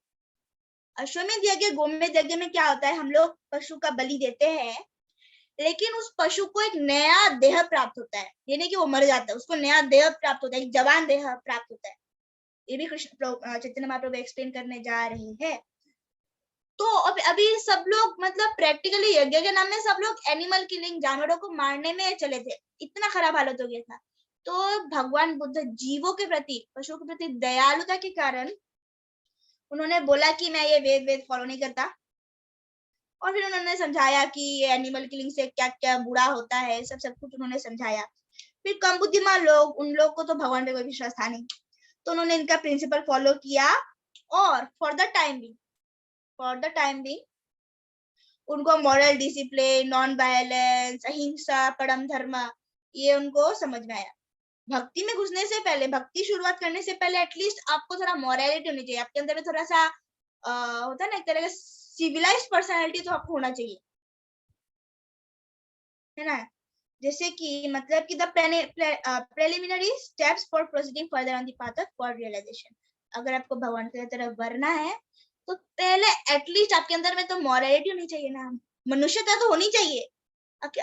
अश्वमेध यज्ञ गोमेध यज्ञ में क्या होता है, हम लोग पशु का बलि देते हैं, लेकिन उस पशु को एक नया देह प्राप्त होता है, ये नहीं कि वो मर जाता है, उसको नया देह प्राप्त होता है, एक जवान देह प्राप्त होता है। ये भी कृष्ण चैतन्य महाप्रभु एक्सप्लेन करने जा रहे हैं। तो अभी सब लोग मतलब प्रैक्टिकली यज्ञ के नाम में सब लोग एनिमल किलिंग, जानवरों को मारने में चले थे, इतना खराब हालत हो गया था। तो भगवान बुद्ध जीवों के प्रति, पशुओं के प्रति दयालुता के कारण उन्होंने बोला कि मैं ये वेद फॉलो नहीं करता, और फिर उन्होंने समझाया कि ये एनिमल किलिंग से क्या क्या बुरा होता है, सब कुछ उन्होंने समझाया। फिर कम बुद्धिमान लोग, उन लोग को तो भगवान पे कोई विश्वास था नहीं, तो उन्होंने इनका प्रिंसिपल फॉलो किया, और फॉर द टाइम भी उनको मॉरल डिसिप्लिन, नॉन वायलेंस, अहिंसा, परम धर्म, ये उनको समझ में आया। भक्ति में घुसने से पहले, भक्ति शुरुआत करने से पहले एटलीस्ट आपको थोड़ा मॉरलिटी होनी चाहिए, आपके अंदर में थोड़ा सा होता है ना एक तरह का सिविलाइज्ड पर्सनालिटी तो आपको होना चाहिए, है ना। जैसे कि मतलब कि the preliminary steps for proceeding further on the path of god realisation. अगर आपको भगवान की तरफ बढ़ना है तो पहले एटलीस्ट आपके अंदर में तो मॉरलिटी होनी चाहिए ना, मनुष्यता तो होनी चाहिए।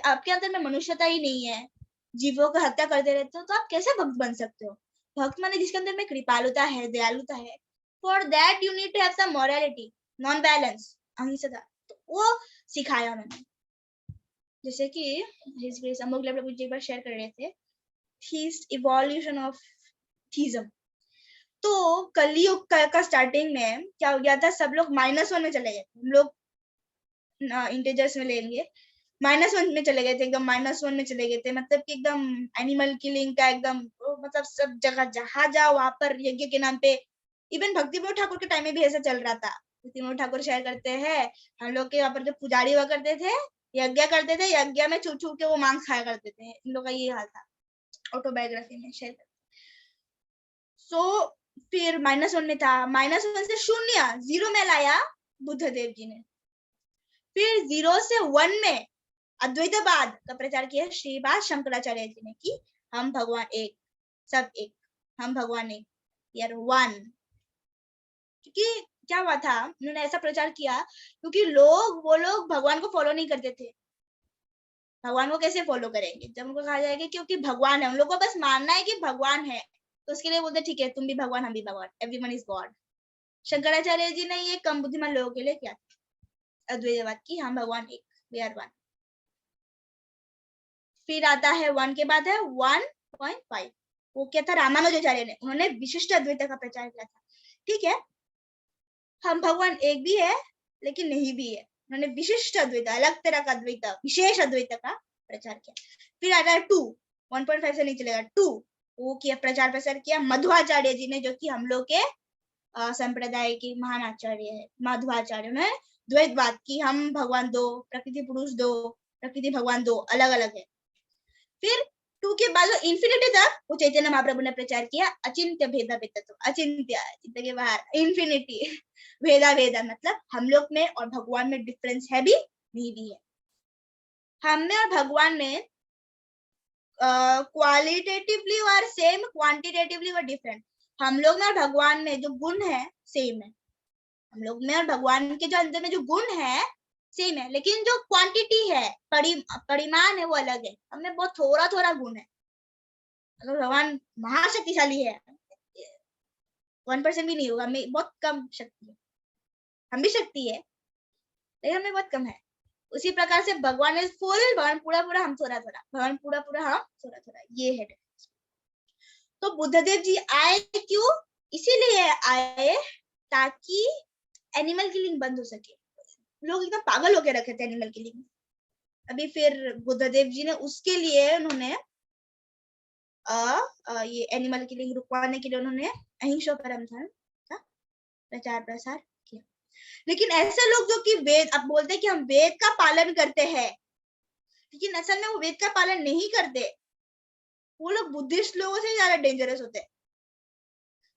आपके अंदर में मनुष्यता ही नहीं है, जीवों का हत्या करते रहते हो, तो आप कैसे भक्त बन सकते हो। भक्त माने जिसके अंदर में कृपालुता है, दयालुता है। For that you need to have some morality, non violence, अहिंसा। तो वो सिखाया उन्होंने। जैसे कि हिज ग्रेस अमोघ प्रभु जी एक बार शेयर कर रहे थे, थीस्ट इवोल्यूशन ऑफ थीज्म। तो कलयुग का स्टार्टिंग में क्या हो गया था, सब लोग -1 में चले गए, हम लोग इंटीजर्स में लेंगे, -1 में चले गए थे, एकदम -1 में चले गए थे, मतलब कि एकदम एनिमल किलिंग का एकदम, मतलब सब जगह जहां जाओ वहां पर यज्ञ के नाम पे। इवन भक्ति विनोद ठाकुर के टाइम में भी ऐसा चल रहा था। भक्ति विनोद ठाकुर शेयर करते हैं, हम लोग के यहाँ पर जो पुजारी हुआ करते थे, यज्ञ करते थे, यज्ञ में छू के वो मांस खाया करते थे, इन लोग का ये हाल था, ऑटोबायोग्राफी में शेयर। सो फिर -1 में था, -1 से 0 में लाया बुद्ध देव जी ने। फिर 0 से 1 में अद्वैतवाद का प्रचार किया श्रीपाद शंकराचार्य जी ने, कि हम भगवान एक, सब एक, हम भगवान एक, यार वन। क्योंकि क्या हुआ था, उन्होंने ऐसा प्रचार किया क्योंकि वो लोग भगवान को फॉलो नहीं करते थे। भगवान को कैसे फॉलो करेंगे जब उनको कहा जाएगा क्योंकि भगवान है, उन लोगों को बस मानना है कि भगवान है, तो उसके लिए बोलते ठीक है तुम भी भगवान हम भी भगवान, everyone is God. Shankaracharya ji ने ये कम बुद्धिमान लोगों के लिए किया अद्वैतवाद की, हम भगवान एक, वी आर वन। फिर आता है 1 के बाद है 1.5, वो क्या था, रामानुजाचार्य ने, उन्होंने विशिष्ट अद्वैत का प्रचार किया था। ठीक है, हम भगवान एक भी है लेकिन नहीं भी है, उन्होंने विशिष्ट अद्वैत, अलग तरह का अद्वैत, विशेष अद्वैत का प्रचार किया। फिर आता है 2, 1.5 से नहीं चलेगा, 2, वो किया प्रचार प्रसार किया मध्वाचार्य जी ने, जो कि हम लोग के संप्रदाय के महान आचार्य है माधवाचार्य, उन्होंने द्वैतवाद की, हम भगवान दो, प्रकृति पुरुष दो, प्रकृति भगवान दो अलग अलग है। फिर 2 के बाद जो इंफिनिटी तक वो चैतन्य महाप्रभु ने प्रचार किया अचिंत्य भेदा भेदत्व, अचिंत्य चिंता के बाहर, इंफिनिटी भेदा भेदा मतलब हम लोग में और भगवान में डिफरेंस है भी नहीं भी है। हम में और भगवान में क्वालिटेटिवली और सेम, क्वांटिटेटिवली और डिफरेंट। हम लोग में और भगवान में जो गुण है सेम है, हम लोग में और भगवान के जो अंदर में जो गुण है सेम है, लेकिन जो क्वांटिटी है, परिमाण है वो अलग है। हमें बहुत थोड़ा थोड़ा गुण है। अगर भगवान महाशक्तिशाली है 1% भी नहीं होगा, हमें बहुत कम शक्ति है, हम भी शक्ति है लेकिन हमें बहुत कम है। उसी प्रकार से भगवान इज फुल, भगवान पूरा पूरा, हम थोड़ा थोड़ा, भगवान पूरा पूरा, हम थोड़ा थोड़ा, ये है। तो बुद्धदेव जी आए क्यों? इसीलिए आए ताकि एनिमल किलिंग बंद हो सके। लोग एकदम पागल होके रखे थे एनिमल किलिंग। अभी फिर बुद्धदेव जी ने उसके लिए उन्होंने ये एनिमल किलिंग रुकवाने के लिए उन्होंने अहिंसा परम धर्म का प्रचार प्रसार किया। लेकिन ऐसे लोग जो कि वेद, अब बोलते हैं कि हम वेद का पालन करते हैं, लेकिन असल में वो वेद का पालन नहीं करते, वो लोग बुद्धिस्ट लोगों से ज्यादा डेंजरस होते हैं।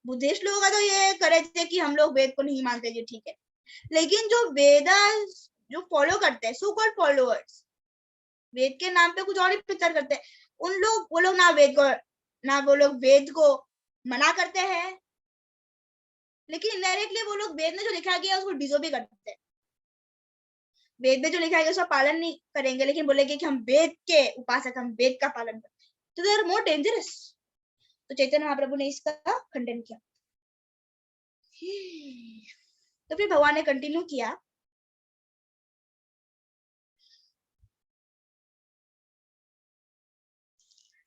बुद्धिस्ट लोगों का तो ये करे थे कि हम लोग वेद को नहीं मानते जी, ठीक है, लेकिन जो वेदा जो फॉलो करते हैं, सो कॉल्ड फॉलोअर्स, वेद के नाम पे कुछ और ही प्रचार करते हैं, उन लोग, वो लोग ना वो लोग वेद को मना करते हैं, लेकिन इनडायरेक्टली वो लोग वेद में जो लिखा गया है उसको डिसो भी करते हैं। वेद में जो लिखा गया उसका पालन नहीं करेंगे, लेकिन बोलेंगे कि हम वेद के उपासक, हम वेद का पालन करते हैं, तो दे आर मोर डेंजरस। तो चैतन्य महाप्रभु ने इसका खंडन किया। तो फिर भगवान ने कंटिन्यू किया,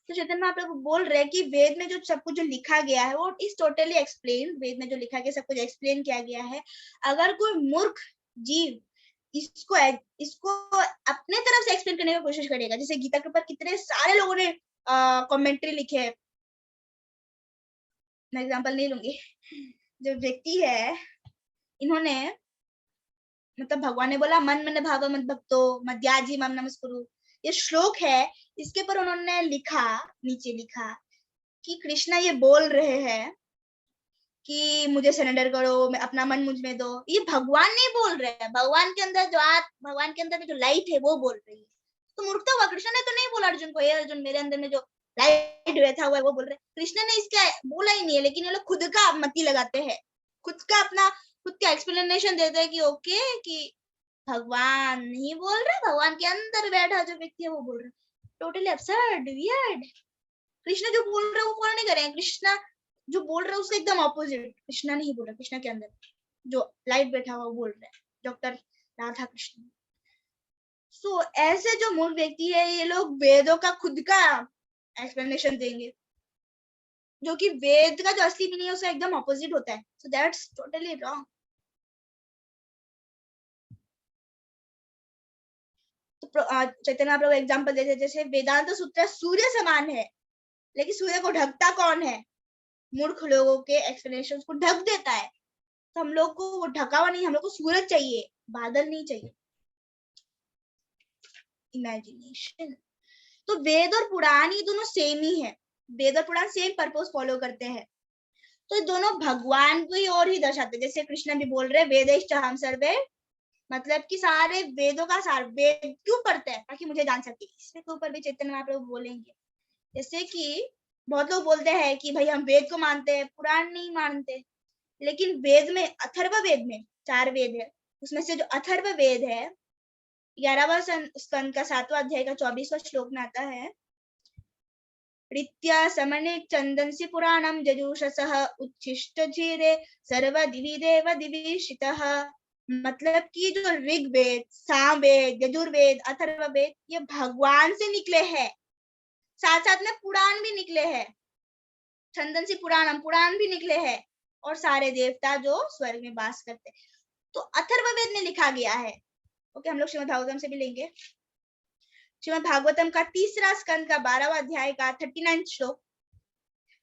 तो चैतन्य महाप्रभु बोल रहे हैं कि वेद में जो सब कुछ जो लिखा गया है वो इज टोटली एक्सप्लेन, वेद में जो लिखा गया सब कुछ एक्सप्लेन किया गया है। अगर कोई मूर्ख जीव इसको अपने तरफ से एक्सप्लेन करने की कोशिश करेगा, जैसे गीता के ऊपर कितने सारे लोगों ने कमेंट्री लिखे है, मैं एग्जांपल नहीं लूंगी, जो व्यक्ति है इन्होंने, मतलब भगवान ने बोला मन मन भाव मत भक्तो मध्याजी मम नमस्कुरु, ये श्लोक है, इसके ऊपर उन्होंने लिखा, नीचे लिखा कि कृष्णा ये बोल रहे हैं कि मुझे सरेंडर करो, मैं अपना मन मुझ में दो। ये भगवान नहीं बोल रहे हैं, भगवान के अंदर जो भगवान के अंदर में जो लाइट है वो बोल रही है। तो मूर्खता हुआ, कृष्ण ने तो नहीं बोला अर्जुन को, ये अर्जुन मेरे अंदर में जो लाइट बैठा हुआ है वो बोल रहे हैं। कृष्ण ने इसका बोला ही नहीं है, लेकिन ये लोग खुद का मति लगाते हैं, खुद का एक्सप्लेनेशन देते हैं कि ओके कि भगवान नहीं बोल रहे, भगवान के अंदर बैठा जो व्यक्ति है वो बोल रहे। Totally absurd, weird। कृष्ण जो बोल रहे हैं वो फॉलो नहीं करें, कृष्ण जो बोल रहे हैं उससे एकदम ऑपोजिट। कृष्ण नहीं बोल रहा, कृष्ण के अंदर जो लाइट बैठा हुआ वो बोल रहे हैं, डॉक्टर राधा कृष्ण। सो ऐसे जो मूल व्यक्ति है ये लोग वेदों का खुद का एक्सप्लेनेशन देंगे, जो कि वेद का जो असली मीनिंग है उसका एकदम ऑपोजिट होता है। So that's totally wrong. तो चैतन्य महाप्रभु एग्जांपल देते हैं, जैसे वेदांत सूत्र सूर्य समान है, लेकिन सूर्य को ढकता कौन है? मूर्ख लोगों के एक्सप्लेनेशन को ढक देता है। तो हम लोग को वो ढका हुआ नहीं, हम लोग को सूरज चाहिए, बादल नहीं चाहिए। इमेजिनेशन। तो वेद और पुराण ये दोनों सेम ही है, वेद और पुराण सेम पर्पस फॉलो करते हैं, तो दोनों भगवान को ही और ही दर्शाते हैं। जैसे कृष्ण भी बोल रहे वेदेश्च हम सर्वे, मतलब कि सारे वेदों का सार, वेद क्यों पढ़ते हैं? ताकि मुझे जान सके। इसके ऊपर भी चैतन्य महाप्रभु बोलेंगे। जैसे कि बहुत लोग बोलते हैं कि भाई हम वेद को मानते हैं, पुराण नहीं मानते, लेकिन वेद में, अथर्व वेद में 4 वेद है, उसमें से जो अथर्व वेद है 11वां स्कंद का 7वां अध्याय का 24वां श्लोक में आता है, रीत्या समने चंदनसी पुराणम जजुषसः उच्छिष्ट धीरे सर्व दिवि देव दिविषितः। मतलब कि जो ऋग्वेद, सामवेद, यजुर्वेद, अथर्ववेद ये भगवान से निकले हैं, साथ साथ में पुराण भी निकले हैं, छंदनसी पुराणम, पुराण भी निकले हैं, और सारे देवता जो स्वर्ग में वास करते हैं। तो अथर्ववेद में लिखा गया है। ओके, हम लोग श्रीमद् भागवतम से भी लेंगे। श्रीमद् भागवतम का 3रा स्कंद का 12वां अध्याय का 39 श्लोक,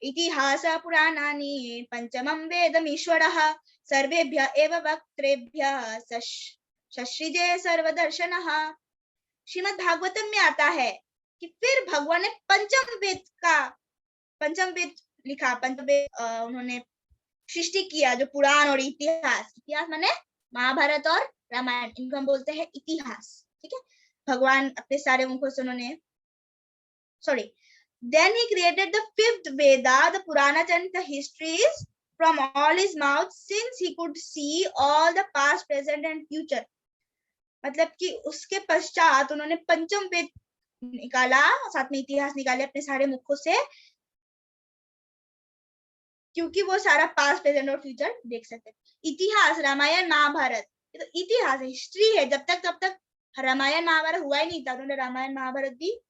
इतिहास पुराणानि पंचमं वेदमीश्वरः सर्वेभ्यः एव वक्त्रेभ्यः ससृजे सर्वदर्शनः। श्रीमद् भागवतम में आता है कि फिर भगवान ने पंचम वेद लिखा। पंचम वेद उन्होंने सृष्टि किया, जो पुराण और इतिहास माने महाभारत और रामायण, इनको हम बोलते हैं इतिहास। ठीक है, भगवान अपने सारे मुखों से उन्होंने then he created the fifth Veda, the Puranas and the histories from all his mouth, since he could see all the past, present and future। मतलब कि उसके पश्चात उन्होंने पंचम वेद निकाला, साथ में इतिहास निकाले अपने सारे मुखों से, क्योंकि वो सारा पास्ट, प्रेजेंट और फ्यूचर देख सकते। इतिहास, रामायण महाभारत, ये तो इतिहास है, हिस्ट्री है। जब तक रामायण महाभारत हुआ ही नहीं था, उन्होंने रामायण महाभारत भी।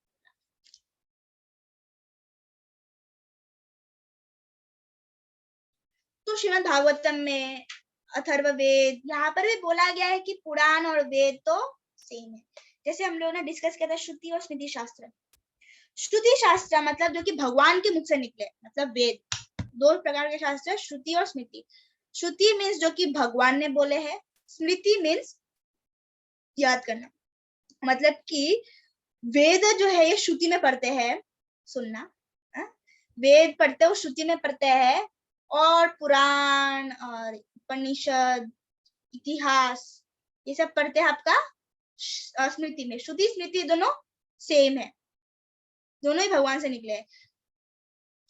तो श्रीमद् भागवतम में अथर्ववेद, यहाँ पर भी बोला गया है कि पुराण और वेद तो सेम है। जैसे हम लोगों ने डिस्कस किया था श्रुति और स्मृति शास्त्र। श्रुति शास्त्र मतलब जो कि भगवान के मुख से निकले, मतलब वेद। दो प्रकार के शास्त्र, श्रुति और स्मृति। श्रुति मीन्स जो कि भगवान ने बोले हैं, स्मृति मीन्स याद करना। मतलब कि वेद जो है ये श्रुति में पढ़ते हैं, सुनना, वेद पढ़ते हो श्रुति में पढ़ते हैं, और पुराण और उपनिषद, इतिहास, ये सब पढ़ते हैं आपका स्मृति में। श्रुति स्मृति दोनों सेम है, दोनों ही भगवान से निकले हैं।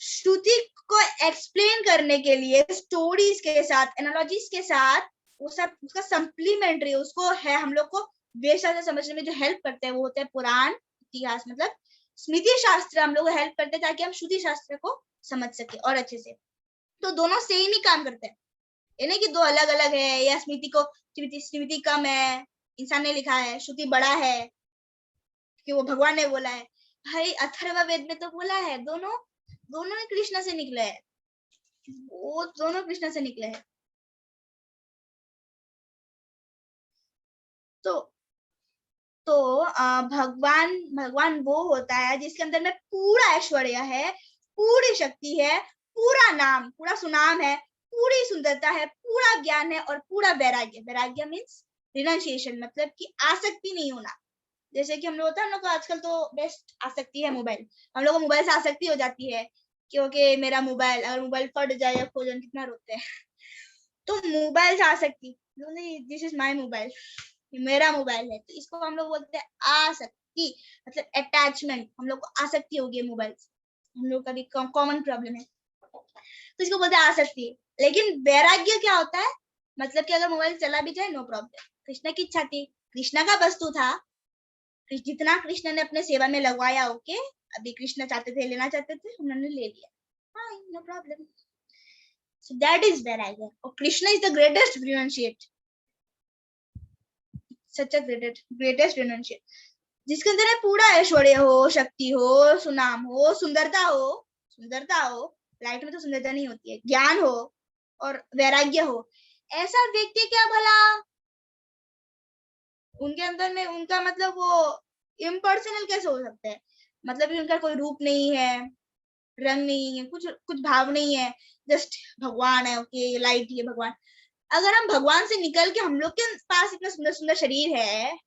श्रुति को एक्सप्लेन करने के लिए स्टोरीज के साथ, एनालॉजीज के साथ, वो सब उसका सप्लीमेंट्री, उसको है हम लोग को वेद शास्त्र समझने में जो हेल्प करते हैं वो होते हैं पुराण, इतिहास। मतलब स्मृति शास्त्र हम लोग को हेल्प करते हैं ताकि हम श्रुति शास्त्र को समझ सके और अच्छे से। तो दोनों सेम ही काम करते हैं, ये नहीं कि दो अलग अलग है, या स्मृति को स्मृति कम है, इंसान ने लिखा है, श्रुति बड़ा है कि वो भगवान ने बोला है। भाई अथर्ववेद में तो बोला है दोनों ही कृष्ण से निकले हैं, वो दोनों कृष्ण से निकले हैं। तो भगवान वो होता है जिसके अंदर में पूरा ऐश्वर्य है, पूरी शक्ति है, पूरा नाम, पूरा सुनाम है, पूरी सुंदरता है, पूरा ज्ञान है और पूरा वैराग्य। वैराग्य मीन्स रिनाउंसिएशन, मतलब कि आसक्ति नहीं होना। जैसे कि हम लोग होता है, हम लोग को आजकल तो बेस्ट आसक्ति है मोबाइल। हम लोग को मोबाइल से आसक्ति हो जाती है क्योंकि मेरा मोबाइल, अगर मोबाइल फट जाए या खो जाए कितना रोते हैं। तो मोबाइल से आसक्ति, दिस इज माय मोबाइल, मेरा मोबाइल है, तो इसको हम लोग बोलते हैं आसक्ति, मतलब अटैचमेंट। हम लोग को आसक्ति हो गई मोबाइल से, हम लोग का भी कॉमन प्रॉब्लम है, तो इसको बोलते हैं आसक्ति। लेकिन वैराग्य क्या होता है, मतलब कि अगर मोबाइल चला भी जाए नो प्रॉब्लम। कृष्ण की इच्छा थी, कृष्ण का वस्तु था, जितना कृष्ण ने अपने सेवा में लगवाया, ओके, अभी कृष्ण चाहते थे, लेना चाहते थे, उन्होंने ले लिया, fine, no problem. So that is vairagya. Oh, Krishna is the greatest renunciate. Such a greatest renunciate. जिसके अंदर पूरा ऐश्वर्य हो, शक्ति हो, सुनाम हो, सुंदरता हो, लाइट में तो सुंदरता नहीं होती है, ज्ञान हो और वैराग्य हो, ऐसा व्यक्ति क्या भला उनके अंदर में, उनका मतलब वो इम्पर्सनल कैसे हो सकता है? मतलब कि उनका कोई रूप नहीं है, रंग नहीं है, कुछ भाव नहीं है, जस्ट भगवान है, ओके, लाइट ही है भगवान। अगर हम भगवान से निकल के हम लोग के पास इतना सुंदर सुंदर शरीर है,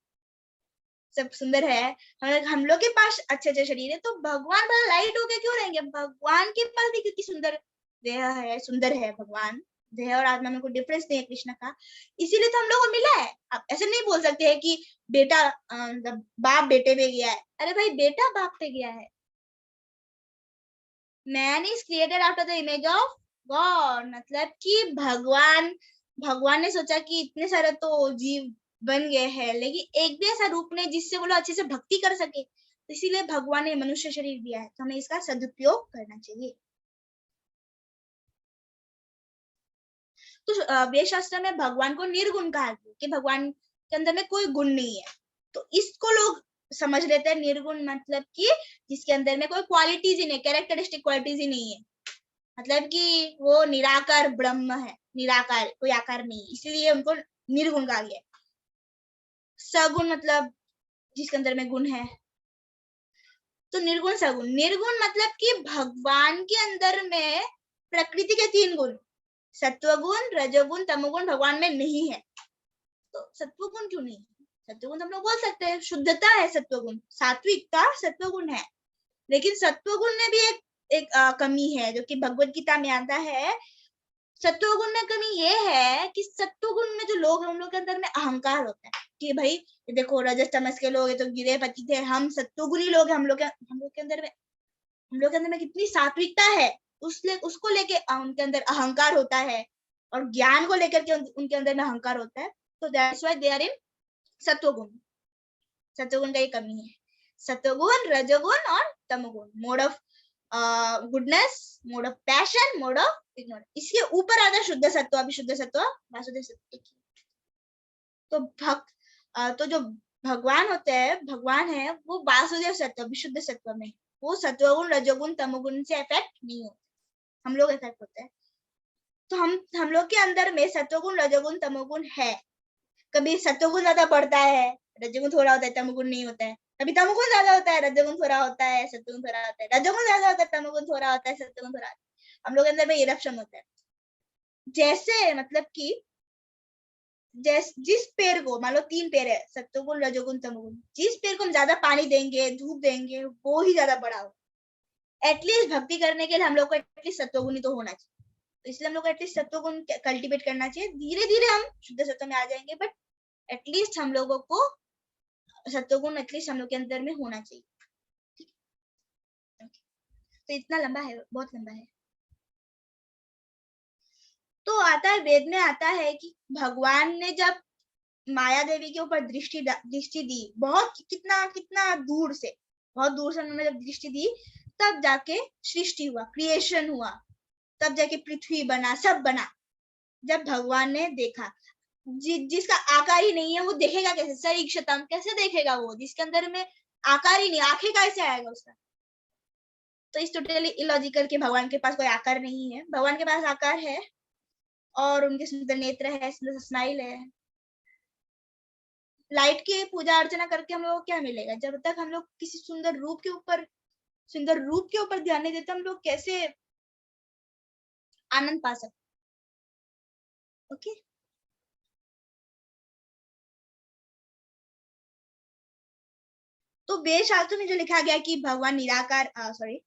सब सुंदर है, हम लोग के पास अच्छे अच्छे शरीर है, तो भगवान बड़ा लाइट होके क्यों रहेंगे? भगवान के पास भी कितनी सुंदर देह है, सुंदर है भगवान। देह और आत्मा में कोई डिफरेंस नहीं है कृष्ण का, इसीलिए तो हम लोग को मिला है। आप ऐसे नहीं बोल सकते हैं कि बेटा बाप बेटे पे गया है। अरे भाई, बेटा बाप पे गया है। Man is created after the image of God, मतलब कि भगवान ने सोचा कि इतने सारे तो जीव बन गए हैं, लेकिन एक भी ऐसा रूप नहीं जिससे वो लोग अच्छे से भक्ति कर सके, तो इसीलिए भगवान ने मनुष्य शरीर दिया है, तो हमें इसका सदुपयोग करना चाहिए। तो वेद शास्त्र में भगवान को निर्गुण कहा गया कि भगवान के अंदर में कोई गुण नहीं है, तो इसको लोग समझ लेते हैं निर्गुण मतलब कि जिसके अंदर में कोई क्वालिटीज ही नहीं, कैरेक्टरिस्टिक क्वालिटीज ही नहीं है, मतलब कि वो निराकार ब्रह्म है, निराकार, कोई आकार नहीं, इसलिए उनको निर्गुण कहा गया। सगुण मतलब जिसके अंदर में गुण है। तो निर्गुण सगुण, निर्गुण मतलब कि भगवान के अंदर में प्रकृति के 3 गुण, सत्वगुण, रजोगुण, तमोगुण भगवान में नहीं है। तो सत्वगुण क्यों नहीं? सत्वगुण हम लोग बोल सकते हैं, शुद्धता है सत्वगुण, सात्विकता सत्वगुण है। लेकिन सत्वगुण में भी एक कमी है, जो कि भगवत गीता में आता है। सत्वगुण में कमी ये है कि सत्वगुण में जो लोग हैं उन लोग के अंदर में अहंकार होता है कि भाई देखो रजस तमस के लोग, ये तो गिरे पति थे, हम सत्वगुणी लोग हैं, हम लोग के अंदर में कितनी सात्विकता है, उसको लेके उनके अंदर अहंकार होता है, और ज्ञान को लेकर के उनके अंदर में अहंकार होता है। तो that's why they are in sattvaguna. सत्वगुण का ये कमी है। सत्वगुण, रजोगुण और तमोगुण, mode of goodness, mode of passion, mode of ignorance. इसके ऊपर आता है शुद्ध सत्व, विशुद्ध सत्व, वासुदेव सत्व। तो जो भगवान होते हैं, भगवान है वो वासुदेव सत्व, विशुद्ध सत्व में, वो सत्वगुण, रजोगुण, तमोगुण से इफेक्ट नहीं होते, हम लोग इफेक्ट होते हैं। तो हम लोग के अंदर में सत्वगुण, रजोगुण, तमोगुण है। कभी सत्वगुण ज्यादा बढ़ता है, रजोगुण थोड़ा होता है, तमोगुण नहीं होता है। कभी तमोगुण ज्यादा होता है, रजोगुण थोड़ा होता है, सत्वगुण थोड़ा होता है। रजोगुण ज्यादा होता है, तमोगुण थोड़ा होता है, सत्वगुण थोड़ा होता है। हम लोग के अंदर में इरप्शन होता है। जैसे मतलब कि जिस पेड़ को, मान लो 3 पेड़ है, सत्वगुण, रजोगुण, तमोगुण, जिस पेड़ को हम ज्यादा पानी देंगे, धूप देंगे, वो ही ज्यादा बड़ा हो। एटलीस्ट भक्ति करने के लिए हम लोग को एटलीस्ट सत्वगुण ही तो होना चाहिए। तो इसलिए हम लोग को एटलीस्ट सत्वगुण कल्टीवेट करना चाहिए। धीरे धीरे हम शुद्ध सत्व में आ जाएंगे, बट एटलीस्ट हम लोगों को सत्वगुण एटलीस्ट हम लोग के अंदर में होना चाहिए। तो इतना लंबा है, बहुत लंबा है। तो आता है, वेद में आता है कि भगवान ने जब माया देवी के ऊपर दृष्टि दी, बहुत कितना दूर से, बहुत दूर से उन्होंने जब दृष्टि दी, तब जाके सृष्टि हुआ, क्रिएशन हुआ, तब जाके पृथ्वी बना, सब बना। जब भगवान ने देखा, जिसका आकार ही नहीं है वो देखेगा कैसे? सरीक्षतम, कैसे देखेगा वो जिसके अंदर में आकार ही नहीं, आंखें कैसे आएगा उसका? तो इस टोटली इलॉजिकल कि भगवान के पास कोई आकार नहीं है। भगवान के पास आकार है, और उनके सुंदर नेत्र है, सुंदर स्माइल है। लाइट की पूजा अर्चना करके हम लोग को क्या मिलेगा? जब तक हम लोग किसी सुंदर रूप के ऊपर ध्यान नहीं देते, हम लोग कैसे आनंद पा सकते? ओके। तो वेद शास्त्र में जो लिखा गया कि भगवान निराकार, sorry,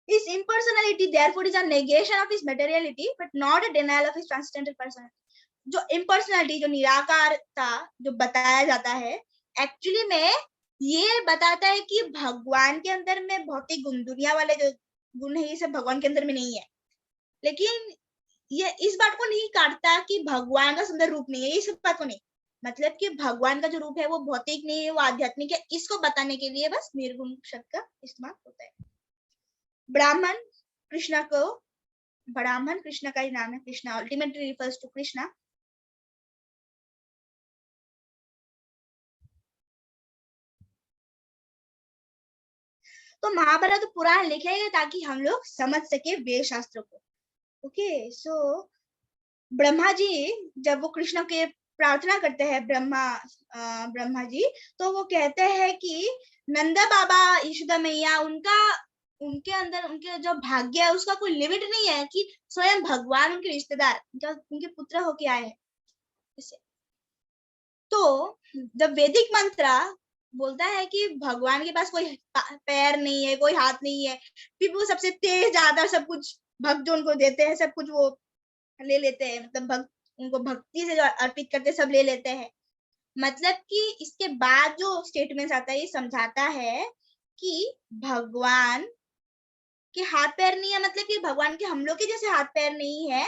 his impersonality therefore is a negation of his materiality but not a denial of his transcendental personality. जो impersonality, जो निराकारता जो बताया जाता है, एक्चुअली में ये बताता है कि भगवान के अंदर में भौतिक गुण, दुनिया वाले जो गुण है, ये सब भगवान के अंदर में नहीं है। लेकिन ये इस बात को नहीं काटता कि भगवान का सुंदर रूप नहीं है, इस बात को नहीं, मतलब कि भगवान का जो रूप है वो भौतिक नहीं है, वो आध्यात्मिक है। इसको बताने के लिए बस निर्गुण शब्द का इस्तेमाल होता है। ब्राह्मण कृष्ण का ही नाम है, Krishna ultimately refers to Krishna. तो महाभारत पुराण लिखे गए ताकि हम लोग समझ सके वेद शास्त्र को। ओके, सो ब्रह्मा जी जब वो कृष्ण के प्रार्थना करते हैं, ब्रह्मा जी, तो वो कहते हैं कि नंदा बाबा, यशोदा मैया, उनके अंदर उनके जो भाग्य है उसका कोई लिमिट नहीं है कि स्वयं भगवान उनके रिश्तेदार, उनके पुत्र होके आए हैं। तो जब वैदिक मंत्र बोलता है कि भगवान के पास कोई पैर नहीं है, कोई हाथ नहीं है, फिर वो सबसे तेज आता है, सब कुछ भक्त जो उनको देते हैं सब कुछ वो ले लेते हैं, मतलब उनको भक्ति से जो अर्पित करते सब ले लेते हैं। मतलब कि इसके बाद जो स्टेटमेंट आता है ये समझाता है कि भगवान के हाथ पैर नहीं है, मतलब कि भगवान के हम लोग के जैसे हाथ पैर नहीं है,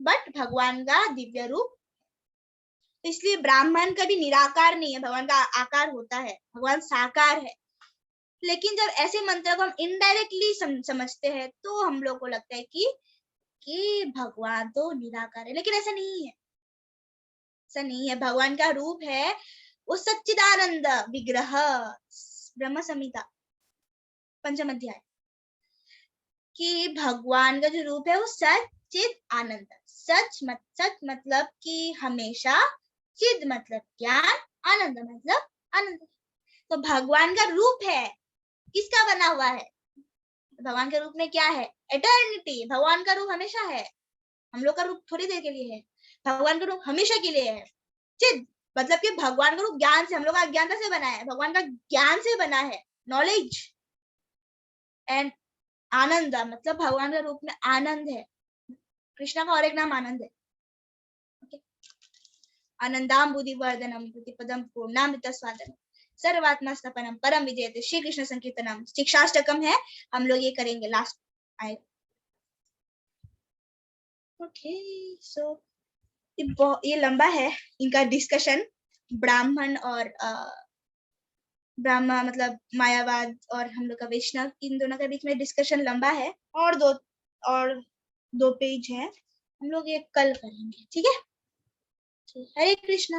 बट भगवान का दिव्य रूप। इसलिए ब्राह्मण कभी निराकार नहीं है, भगवान का आकार होता है, भगवान साकार है। लेकिन जब ऐसे मंत्र को हम इनडायरेक्टली समझते हैं तो हम लोग को लगता है कि भगवान तो निराकार है, लेकिन ऐसा नहीं है, ऐसा नहीं है। भगवान का रूप है वो सच्चिदानंद विग्रह, ब्रह्म संहिता 5th अध्याय, कि भगवान का जो रूप है वो सच्चिद आनंद। सच मतलब कि हमेशा, चिद मतलब ज्ञान, आनंद मतलब आनंद। तो भगवान का रूप है किसका बना हुआ है? भगवान के रूप में क्या है? एटर्निटी। भगवान का रूप हमेशा है, हम लोग का रूप थोड़ी देर के लिए है, भगवान का रूप हमेशा के लिए है। चिद मतलब कि भगवान का रूप ज्ञान से, हम लोग का अज्ञानता से बना है, भगवान का ज्ञान से बना है, नॉलेज। एंड आनंद मतलब भगवान के रूप में आनंद है। कृष्णा का और एक नाम आनंद है। आनंदाम बुद्धिवर्धनम बुद्धिपदम पूर्णामृत स्वादनम सर्वात्मा स्थापनम परम विजयते श्री कृष्ण संकीर्तनम। शिक्षाष्टकम है, हम लोग ये करेंगे लास्ट आए। ओके सो ये लंबा है इनका डिस्कशन। ब्राह्मण और ब्राह्मण मतलब मायावाद और हम लोग का वैष्णव, इन दोनों के बीच में डिस्कशन लंबा है, और दो पेज है, हम लोग ये कल करेंगे। ठीक है, हरे कृष्णा।